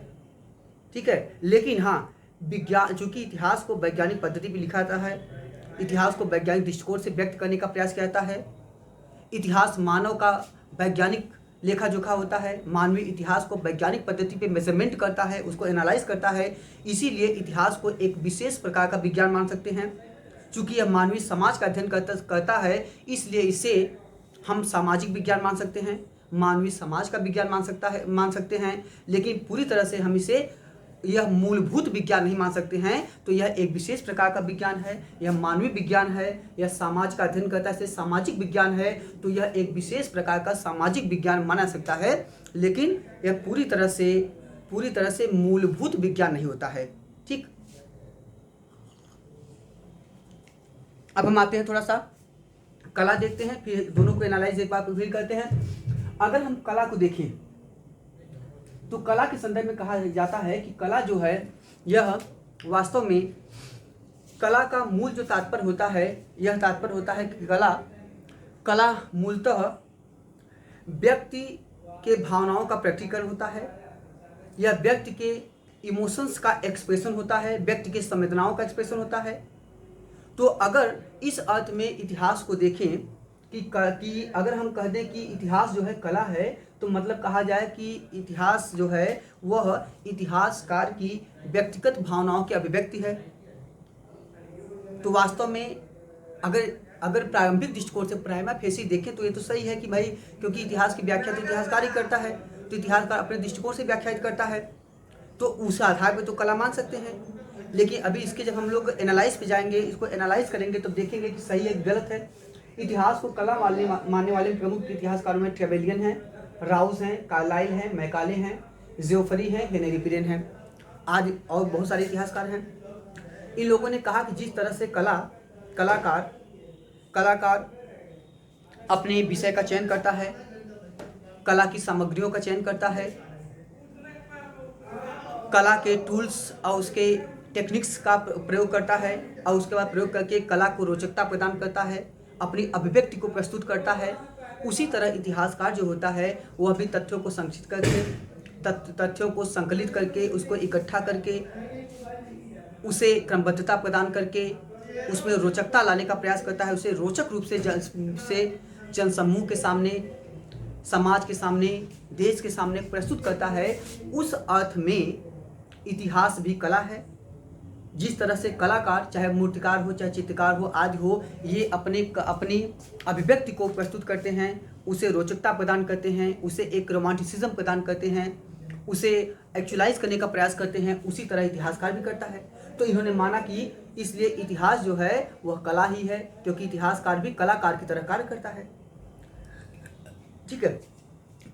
ठीक है। लेकिन हाँ, विज्ञान, चूँकि इतिहास को वैज्ञानिक पद्धति पर लिखा जाता है, इतिहास को वैज्ञानिक दृष्टिकोण से व्यक्त करने का प्रयास किया जाता है, इतिहास मानव का वैज्ञानिक लेखा जोखा होता है, मानवीय इतिहास को वैज्ञानिक पद्धति पे मेजरमेंट करता है, उसको एनालाइज करता है। इसीलिए इतिहास को एक विशेष प्रकार का विज्ञान मान सकते हैं। चूँकि यह मानवीय समाज का अध्ययन करता है, इसलिए इसे हम सामाजिक विज्ञान मान सकते हैं, मानवीय समाज का विज्ञान मान सकते हैं। लेकिन पूरी तरह से हम इसे यह मूलभूत विज्ञान नहीं मान सकते हैं। तो यह एक विशेष प्रकार का विज्ञान है, यह मानवीय विज्ञान है, यह समाज का अध्ययन करता है, इसलिए सामाजिक विज्ञान है। तो यह एक विशेष प्रकार का सामाजिक विज्ञान माना सकता है, लेकिन यह पूरी तरह से मूलभूत विज्ञान नहीं होता है। ठीक, अब हम आते हैं थोड़ा सा कला देखते हैं, फिर दोनों को एनालाइज एक बार फिर करते हैं। अगर हम कला को देखें तो कला के संदर्भ में कहा जाता है कि कला जो है यह वास्तव में कला का मूल जो तात्पर्य होता है, यह तात्पर्य होता है कि कला मूलतः व्यक्ति के भावनाओं का प्रकटीकरण होता है, यह व्यक्ति के इमोशंस का एक्सप्रेशन होता है, व्यक्ति के संवेदनाओं का एक्सप्रेशन होता है। तो अगर इस अर्थ में इतिहास को देखें कि अगर हम कह दें कि इतिहास जो है कला है, तो मतलब कहा जाए कि इतिहास जो है वह इतिहासकार की व्यक्तिगत भावनाओं की अभिव्यक्ति है। तो वास्तव में अगर प्रारंभिक दृष्टिकोण से प्राइमा फेसी देखें तो ये तो सही है कि भाई, क्योंकि इतिहास की व्याख्या तो इतिहासकार ही करता है, तो इतिहासकार अपने दृष्टिकोण से व्याख्यायित करता है, तो उस आधार पर तो कला मान सकते हैं। लेकिन अभी इसके जब हम लोग एनालाइज पे जाएंगे, इसको एनालाइज करेंगे तो देखेंगे कि सही है गलत है। इतिहास को कला मानने वाले प्रमुख इतिहासकारों में ट्रेवेलियन हैं, राउस हैं, कार्लाइल हैं, मैकाले हैं, जियोफरी हैं, हेनरी पिरेन हैं, आज और बहुत सारे इतिहासकार हैं। इन लोगों ने कहा कि जिस तरह से कलाकार अपने विषय का चयन करता है, कला की सामग्रियों का चयन करता है, कला के टूल्स और उसके टेक्निक्स का प्रयोग करता है, और उसके बाद प्रयोग करके कला को रोचकता प्रदान करता है, अपनी अभिव्यक्ति को प्रस्तुत करता है, उसी तरह इतिहासकार जो होता है वह भी तथ्यों को संक्षिप्त करके, तथ्यों को संकलित करके, उसको इकट्ठा करके, उसे क्रमबद्धता प्रदान करके, उसमें रोचकता लाने का प्रयास करता है, उसे रोचक रूप से जनसमूह के सामने, समाज के सामने, देश के सामने प्रस्तुत करता है। उस अर्थ में इतिहास भी कला है। जिस तरह से कलाकार, चाहे मूर्तिकार हो, चाहे चित्रकार हो, आदि हो, ये अपनी अभिव्यक्ति को प्रस्तुत करते हैं, उसे रोचकता प्रदान करते हैं, उसे एक रोमांटिसिज्म प्रदान करते हैं, उसे एक्चुअलाइज करने का प्रयास करते हैं, उसी तरह इतिहासकार भी करता है। तो इन्होंने माना कि इसलिए इतिहास जो है वह कला ही है, क्योंकि इतिहासकार भी कलाकार की तरह कार्य करता है। ठीक है।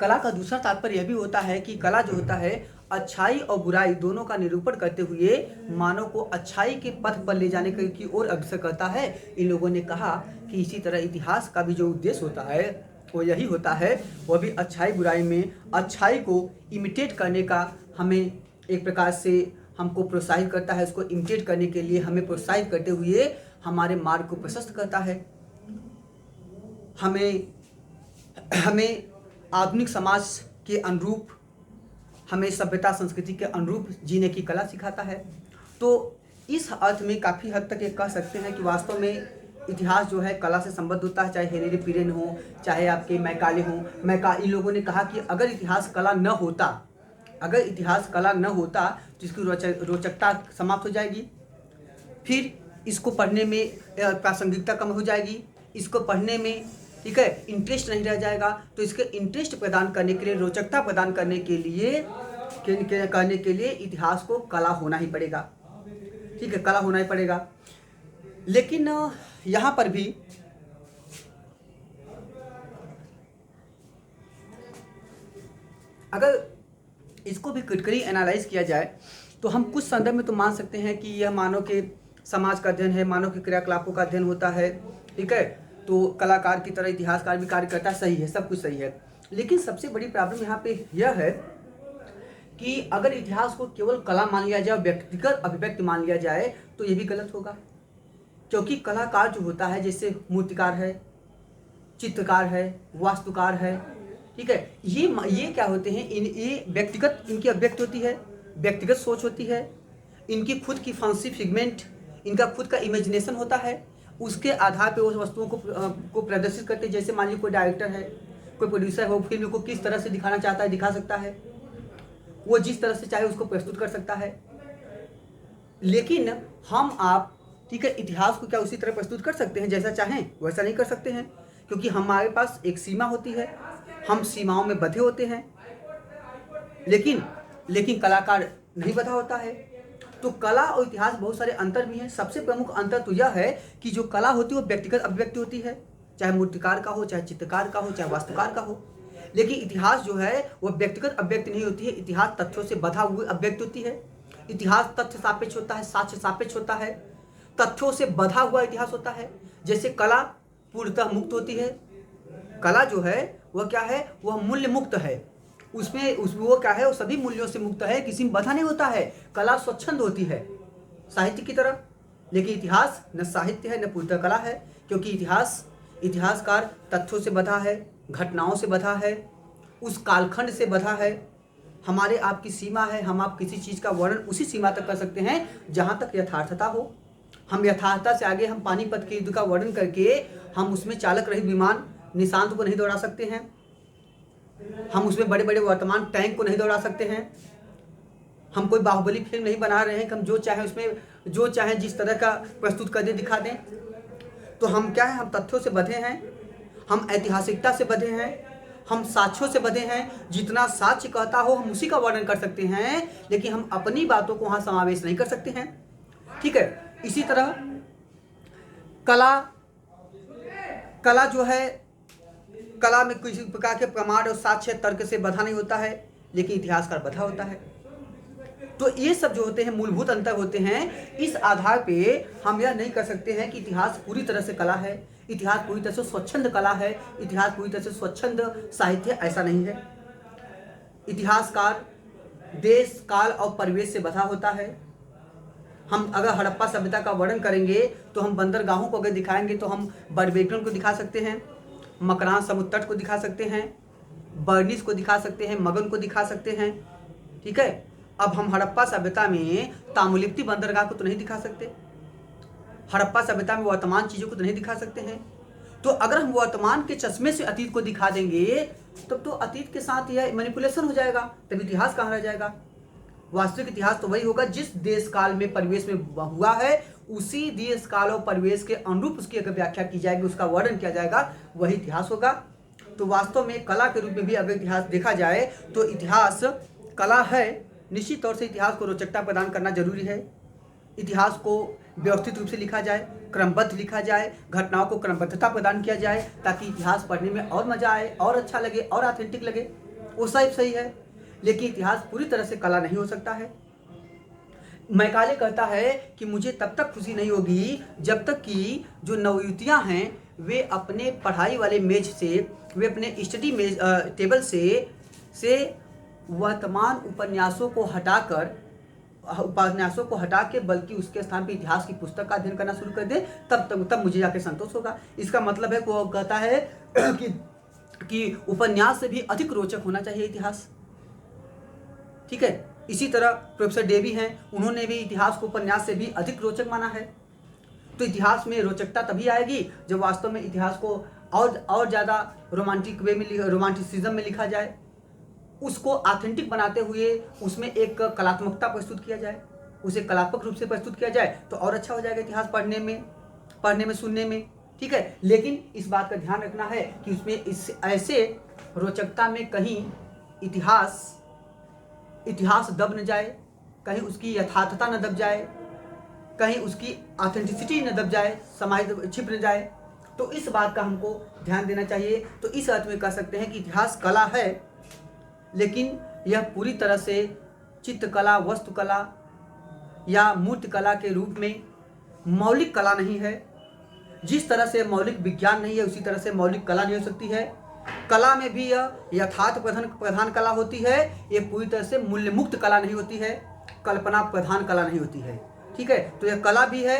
कला का दूसरा तात्पर्य यह भी होता है कि कला जो होता है अच्छाई और बुराई दोनों का निरूपण करते हुए मानव को अच्छाई के पथ पर ले जाने की ओर अग्रसर करता है। इन लोगों ने कहा कि इसी तरह इतिहास का भी जो उद्देश्य होता है वो यही होता है, वह भी अच्छाई बुराई में अच्छाई को इमिटेट करने का हमें एक प्रकार से हमको प्रोत्साहित करता है। उसको इमिटेट करने के लिए हमें प्रोत्साहित करते हुए हमारे मार्ग को प्रशस्त करता है। हमें आधुनिक समाज के अनुरूप, हमें सभ्यता संस्कृति के अनुरूप जीने की कला सिखाता है। तो इस अर्थ में काफ़ी हद तक ये कह सकते हैं कि वास्तव में इतिहास जो है कला से संबद्ध होता है, चाहे हेनरी पिरेन हो, चाहे आपके मैकाले हों। इन लोगों ने कहा कि अगर इतिहास कला न होता तो इसकी रोचकता समाप्त हो जाएगी, फिर इसको पढ़ने में प्रासंगिकता कम हो जाएगी, इसको पढ़ने में, ठीक है, इंटरेस्ट नहीं रह जाएगा। तो इसके इंटरेस्ट प्रदान करने के लिए, रोचकता प्रदान करने के लिए इतिहास को कला होना ही पड़ेगा। ठीक है, कला होना ही पड़ेगा। लेकिन यहाँ पर भी अगर इसको भी क्रिटिकली एनालाइज किया जाए तो हम कुछ संदर्भ में तो मान सकते हैं कि यह मानव के समाज का अध्ययन है, मानव के क्रियाकलापों का अध्ययन होता है। ठीक है, तो कलाकार की तरह इतिहासकार भी कार्य करता है, सही है, सब कुछ सही है। लेकिन सबसे बड़ी प्रॉब्लम यहाँ पे यह है कि अगर इतिहास को केवल कला मान लिया जाए, व्यक्तिगत अभिव्यक्ति मान लिया जाए, तो ये भी गलत होगा। क्योंकि कलाकार जो होता है, जैसे मूर्तिकार है, चित्रकार है, वास्तुकार है, ठीक है, ये क्या होते हैं, ये व्यक्तिगत इनकी अभिव्यक्ति होती है, व्यक्तिगत सोच होती है, इनकी खुद की फैंसी फिगमेंट, इनका खुद का इमेजिनेशन होता है। उसके आधार पर उस वस्तुओं को प्रदर्शित करते हैं। जैसे मान लीजिए कोई डायरेक्टर है, कोई प्रोड्यूसर हो फिल्म को किस तरह से दिखाना चाहता है दिखा सकता है, वो जिस तरह से चाहे उसको प्रस्तुत कर सकता है। लेकिन हम आप, ठीक है, इतिहास को क्या उसी तरह प्रस्तुत कर सकते हैं जैसा चाहें? वैसा नहीं कर सकते हैं, क्योंकि हमारे पास एक सीमा होती है, हम सीमाओं में बंधे होते हैं। लेकिन कलाकार नहीं बंधा होता है। तो कला और इतिहास बहुत सारे अंतर भी हैं। सबसे प्रमुख अंतर तो यह है कि जो कला होती है वो व्यक्तिगत अभिव्यक्ति होती है, चाहे मूर्तिकार का हो, चाहे चित्रकार का हो, चाहे वास्तुकार का हो। लेकिन इतिहास जो है वो व्यक्तिगत अभिव्यक्ति नहीं होती है, इतिहास तथ्यों से बंधा हुई अभिव्यक्ति होती है। इतिहास तथ्य सापेक्ष होता है, साक्ष्य सापेक्ष होता है, तथ्यों से बंधा हुआ इतिहास होता है। जैसे कला पूर्णतः मुक्त होती है, कला जो है वह क्या है, वह मूल्य मुक्त है, उसमें वो क्या है, वो सभी मूल्यों से मुक्त है, किसी में बंधा नहीं होता है। कला स्वच्छंद होती है साहित्य की तरह। लेकिन इतिहास न साहित्य है न पूर्णतः कला है, क्योंकि इतिहासकार तथ्यों से बंधा है, घटनाओं से बंधा है, उस कालखंड से बंधा है। हमारे आपकी सीमा है, हम आप किसी चीज़ का वर्णन उसी सीमा तक कर सकते हैं जहाँ तक यथार्थता हो। हम यथार्थता से आगे हम पानीपत के युद्ध का वर्णन करके हम उसमें चालक रहित विमान निशांत को नहीं दौड़ा सकते हैं, हम उसमें बड़े बड़े वर्तमान टैंक को नहीं दौड़ा सकते हैं। हम कोई बाहुबली फिल्म नहीं बना रहे हैं कि हम जो चाहें उसमें जो चाहें जिस तरह का प्रस्तुत कर दे दिखा दें। तो हम क्या है, हम तथ्यों से बंधे हैं, हम ऐतिहासिकता से बंधे हैं, हम साक्ष्यों से बंधे हैं। जितना साक्ष्य कहता हो हम उसी का वर्णन कर सकते हैं, लेकिन हम अपनी बातों को वहाँ समावेश नहीं कर सकते हैं। ठीक है, इसी तरह कला जो है, कला में किसी प्रकार के प्रमाण और साक्ष्य तर्क से बंधा नहीं होता है, लेकिन इतिहासकार बंधा होता है। तो ये सब जो होते हैं मूलभूत अंतर होते हैं। इस आधार पे हम यह नहीं कर सकते हैं कि इतिहास पूरी तरह से कला है, इतिहास पूरी तरह से स्वच्छंद कला है, इतिहास पूरी तरह से स्वच्छंद साहित्य, ऐसा नहीं है। इतिहासकार देश, काल और परिवेश से बंधा होता है। हम अगर हड़प्पा सभ्यता का वर्णन करेंगे तो हम बंदरगाहों को अगर दिखाएंगे तो हम बर्बेकन को दिखा सकते हैं, मकरान समुद्र तट को दिखा सकते हैं, बर्निस को दिखा सकते हैं, मगन को दिखा सकते हैं। ठीक है, अब हम हड़प्पा सभ्यता में तामुलिप्ती बंदरगाह को तो नहीं दिखा सकते, हड़प्पा सभ्यता में वर्तमान चीज़ों को तो नहीं दिखा सकते हैं। तो अगर हम वर्तमान के चश्मे से अतीत को दिखा देंगे तब तो अतीत के साथ यह मैनिपुलेशन हो जाएगा, तब इतिहास कहाँ रह जाएगा। वास्तविक इतिहास तो वही होगा जिस देश काल में परिवेश में हुआ है, उसी देश काल और परिवेश के अनुरूप उसकी अगर व्याख्या की जाएगी, उसका वर्णन किया जाएगा, वही इतिहास होगा। तो वास्तव में कला के रूप में भी अगर इतिहास देखा जाए तो इतिहास कला है। निश्चित तौर से इतिहास को रोचकता प्रदान करना जरूरी है। इतिहास को व्यवस्थित रूप से लिखा जाए, क्रमबद्ध लिखा जाए, घटनाओं को क्रमबद्धता प्रदान किया जाए, ताकि इतिहास पढ़ने में और मजा आए, और अच्छा लगे, और ऑथेंटिक लगे। वो सही है, लेकिन इतिहास पूरी तरह से कला नहीं हो सकता है। मैकाले कहता है कि मुझे तब तक खुशी नहीं होगी जब तक कि जो नवयुवतियां हैं वे अपने पढ़ाई वाले मेज से, वे अपने स्टडी मेज टेबल से वर्तमान उपन्यासों को हटा के बल्कि उसके स्थान पर इतिहास की पुस्तक का अध्ययन करना शुरू कर दे, तब मुझे जाके संतोष होगा। इसका मतलब है वो कहता है कि उपन्यास से भी अधिक रोचक होना चाहिए इतिहास। ठीक है, इसी तरह प्रोफेसर डेवी हैं, उन्होंने भी इतिहास को उपन्यास से भी अधिक रोचक माना है। तो इतिहास में रोचकता तभी आएगी जब वास्तव में इतिहास को और ज़्यादा रोमांटिक वे में, रोमांटिसिज्म में लिखा जाए, उसको ऑथेंटिक बनाते हुए उसमें एक कलात्मकता प्रस्तुत किया जाए, उसे कलात्मक रूप से प्रस्तुत किया जाए, तो और अच्छा हो जाएगा इतिहास पढ़ने में सुनने में। ठीक है, लेकिन इस बात का ध्यान रखना है कि उसमें इस ऐसे रोचकता में कहीं इतिहास दब न जाए, कहीं उसकी यथार्थता न दब जाए, कहीं उसकी ऑथेंटिसिटी न दब जाए, समाहित छिप न जाए। तो इस बात का हमको ध्यान देना चाहिए। तो इस अर्थ में कह सकते हैं कि इतिहास कला है, लेकिन यह पूरी तरह से चित्रकला, वास्तुकला या मूर्तिकला के रूप में मौलिक कला नहीं है। जिस तरह से मौलिक विज्ञान नहीं है उसी तरह से मौलिक कला नहीं हो सकती है। कला में भी यह यथार्थ प्रधान कला होती है, ये पूरी तरह से मूल्य मुक्त कला नहीं होती है, कल्पना प्रधान कला नहीं होती है। ठीक है, तो यह कला भी है,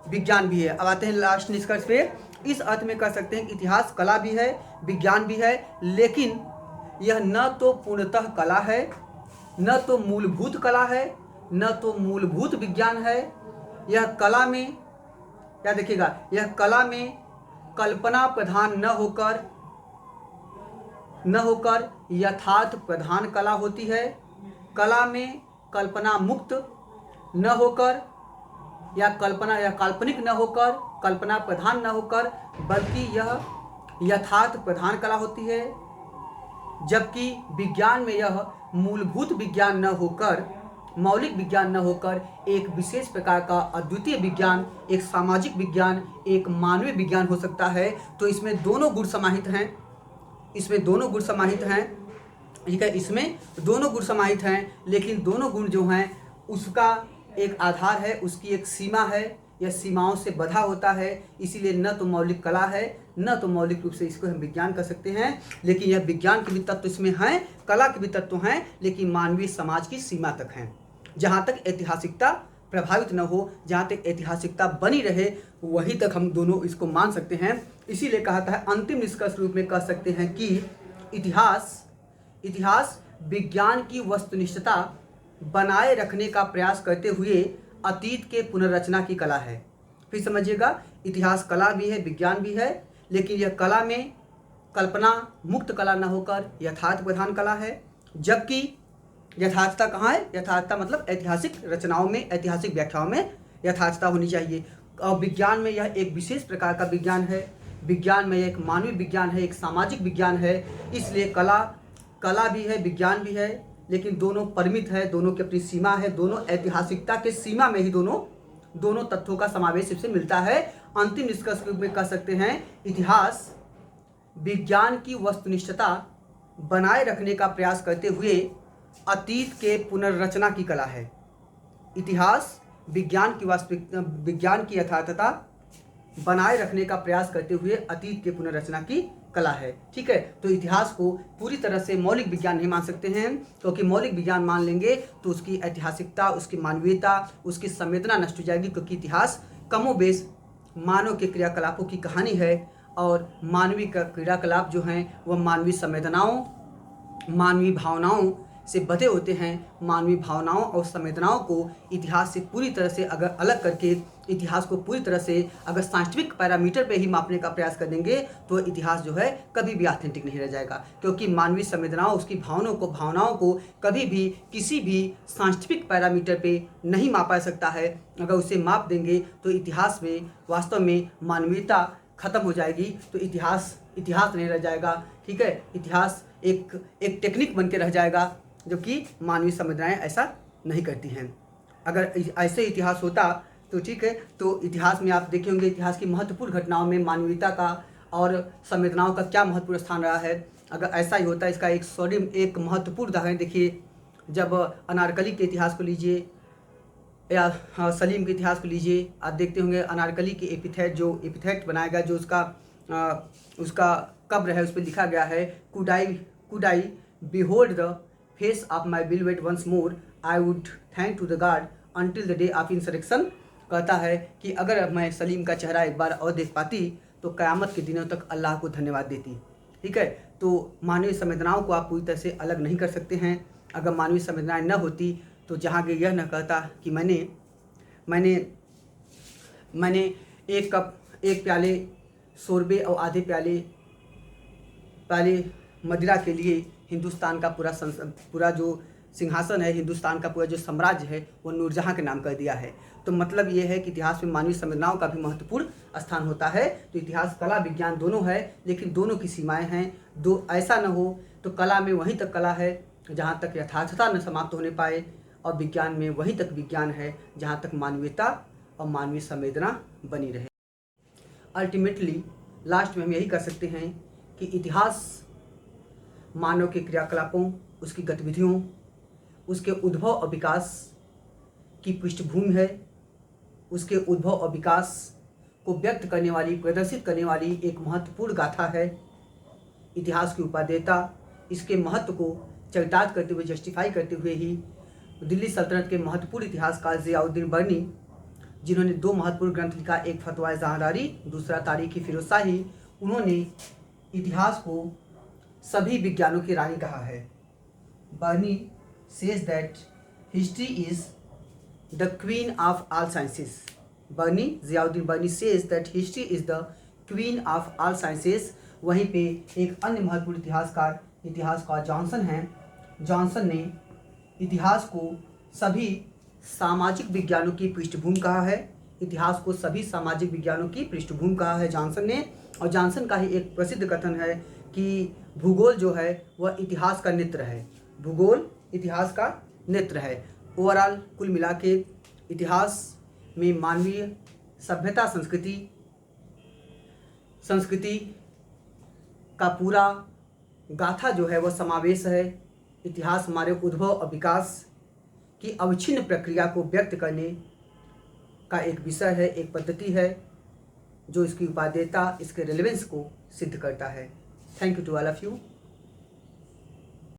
विज्ञान भी है। अब आते हैं लास्ट निष्कर्ष पे। इस अर्थ में कह सकते हैं कि इतिहास कला भी है, विज्ञान भी है, लेकिन यह न तो पूर्णतः कला है, न तो मूलभूत कला है, न तो मूलभूत विज्ञान है। यह कला में क्या देखिएगा, यह कला में कल्पना प्रधान न होकर न होकर यथार्थ प्रधान कला होती है। कला में कल्पना मुक्त न होकर या काल्पनिक न होकर, कल्पना प्रधान न होकर, बल्कि यह यथार्थ प्रधान कला होती है। जबकि विज्ञान में यह मूलभूत विज्ञान न होकर, मौलिक विज्ञान न होकर एक विशेष प्रकार का अद्वितीय विज्ञान, एक सामाजिक विज्ञान, एक मानवीय विज्ञान हो सकता है। तो इसमें दोनों गुण समाहित हैं, इसमें दोनों गुण समाहित हैं, ठीक है, इसमें दोनों गुण समाहित हैं। लेकिन दोनों गुण जो हैं उसका एक आधार है, उसकी एक सीमा है, यह सीमाओं से बंधा होता है। इसीलिए न तो मौलिक कला है, न तो मौलिक रूप से इसको हम विज्ञान कर सकते हैं। लेकिन यह विज्ञान के भी तत्व इसमें हैं, कला के भी तत्व हैं, लेकिन मानवीय समाज की सीमा तक हैं। जहाँ तक ऐतिहासिकता प्रभावित न हो, जहाँ तक ऐतिहासिकता बनी रहे, वहीं तक हम दोनों इसको मान सकते हैं। इसीलिए कहा था, अंतिम निष्कर्ष रूप में कह सकते हैं कि इतिहास विज्ञान की वस्तुनिष्ठता बनाए रखने का प्रयास करते हुए अतीत के पुनर्रचना की कला है। फिर समझिएगा, इतिहास कला भी है, विज्ञान भी है, लेकिन यह कला में कल्पना मुक्त कला न होकर यथार्थ प्रधान कला है। जबकि यथार्थता कहाँ है? यथार्थता मतलब ऐतिहासिक रचनाओं में, ऐतिहासिक व्याख्याओं में यथार्थता होनी चाहिए। और विज्ञान में यह एक विशेष प्रकार का विज्ञान है। विज्ञान में एक मानवीय विज्ञान है, एक सामाजिक विज्ञान है। इसलिए कला भी है, विज्ञान भी है, लेकिन दोनों परिमित है, दोनों की अपनी सीमा है। दोनों ऐतिहासिकता के सीमा में ही दोनों तत्वों का समावेश इससे मिलता है। अंतिम निष्कर्ष के रूप में कह सकते हैं, इतिहास विज्ञान की वस्तुनिष्ठता बनाए रखने का प्रयास करते हुए अतीत के पुनर्रचना की कला है। इतिहास विज्ञान की यथार्थता बनाए रखने का प्रयास करते हुए अतीत के पुनर्रचना की कला है। ठीक है, तो इतिहास को पूरी तरह से मौलिक विज्ञान नहीं मान सकते हैं, क्योंकि मौलिक विज्ञान मान लेंगे तो उसकी ऐतिहासिकता, उसकी मानवीयता, उसकी संवेदना नष्ट हो जाएगी। क्योंकि इतिहास कमोबेश मानव के क्रियाकलापों की कहानी है, और मानवीय क्रियाकलाप जो हैं वह मानवीय संवेदनाओं, मानवीय भावनाओं से बधे होते हैं। मानवीय भावनाओं और संवेदनाओं को इतिहास से पूरी तरह से अगर अलग करके, इतिहास को पूरी तरह से अगर साइंटिफिक पैरामीटर पे ही मापने का प्रयास कर देंगे तो इतिहास जो है कभी भी ऑथेंटिक नहीं रह जाएगा। क्योंकि मानवीय संवेदनाओं, उसकी भावनाओं को कभी भी किसी भी साइंटिफिक पैरामीटर पे नहीं मापा सकता है। अगर उसे माप देंगे तो इतिहास में वास्तव में मानवीयता खत्म हो जाएगी, तो इतिहास नहीं रह जाएगा। ठीक है, इतिहास एक टेक्निक बन के रह जाएगा, जो कि मानवीय संवेदनाएं ऐसा नहीं करती हैं। अगर ऐसे इतिहास होता तो ठीक है, तो इतिहास में आप देखे होंगे, इतिहास की महत्वपूर्ण घटनाओं में मानवीयता का और संवेदनाओं का क्या महत्वपूर्ण स्थान रहा है। अगर ऐसा ही होता, इसका एक महत्वपूर्ण उदाहरण देखिए, जब अनारकली के इतिहास को लीजिए या सलीम के इतिहास को लीजिए, आप देखते होंगे अनारकली के एपिथेट बनाया गया, जो उसका कब्र है, उस पर लिखा गया है, could I behold the face of my beloved once more, I would thank to the god until the day of insurrection. कहता है कि अगर मैं सलीम का चेहरा एक बार और देख पाती तो क़यामत के दिनों तक अल्लाह को धन्यवाद देती। ठीक है, तो मानवीय संवेदनाओं को आप पूरी तरह से अलग नहीं कर सकते हैं। अगर मानवीय संवेदनाएं न होती तो जहाँ यह न कहता कि मैंने एक प्याले शोरबे और आधे प्याले मदिरा के लिए हिंदुस्तान का पूरा जो सिंहासन है, हिंदुस्तान का पूरा जो साम्राज्य है, वो नूरजहाँ के नाम कर दिया है। तो मतलब ये है कि इतिहास में मानवीय संवेदनाओं का भी महत्वपूर्ण स्थान होता है। तो इतिहास कला विज्ञान दोनों है, लेकिन दोनों की सीमाएं हैं। ऐसा न हो तो कला में वहीं तक कला है जहाँ तक यथार्थता न समाप्त होने पाए, और विज्ञान में वहीं तक विज्ञान है जहाँ तक मानवीयता और मानवीय संवेदना बनी रहे। अल्टीमेटली लास्ट में हम यही कह सकते हैं कि इतिहास मानव के क्रियाकलापों, उसकी गतिविधियों, उसके उद्भव और विकास की पृष्ठभूमि है। उसके उद्भव और विकास को व्यक्त करने वाली, प्रदर्शित करने वाली एक महत्वपूर्ण गाथा है। इतिहास की उपादेयता, इसके महत्व को चरितार्थ करते हुए, जस्टिफाई करते हुए ही दिल्ली सल्तनत के महत्वपूर्ण इतिहासकार ज़ियाउद्दीन बर्नी, जिन्होंने 2 महत्वपूर्ण ग्रंथ लिखा, एक फतवाए जहांदारी, दूसरा तारीख़ फिरोज़शाही, उन्होंने इतिहास को सभी विज्ञानों की रानी कहा है। Barni says that history is the queen of all sciences. Ziauddin Barni says that history is the queen of all sciences. वहीं पे एक अन्य महत्वपूर्ण इतिहासकार इतिहासकार जॉनसन हैं। जॉनसन ने इतिहास को सभी सामाजिक विज्ञानों की पृष्ठभूमि कहा है। इतिहास को सभी सामाजिक विज्ञानों की पृष्ठभूमि कहा है जॉनसन ने। और जॉनसन का ही एक प्रसिद्ध कथन है कि भूगोल जो है वह इतिहास का नेत्र है। भूगोल इतिहास का नेत्र है। ओवरऑल कुल मिला के इतिहास में मानवीय सभ्यता संस्कृति का पूरा गाथा जो है वह समावेश है। इतिहास हमारे उद्भव और विकास की अविच्छिन्न प्रक्रिया को व्यक्त करने का एक विषय है, एक पद्धति है जो इसकी उपादेयता, इसके रेलेवेंस को सिद्ध करता है। Thank you to all of you.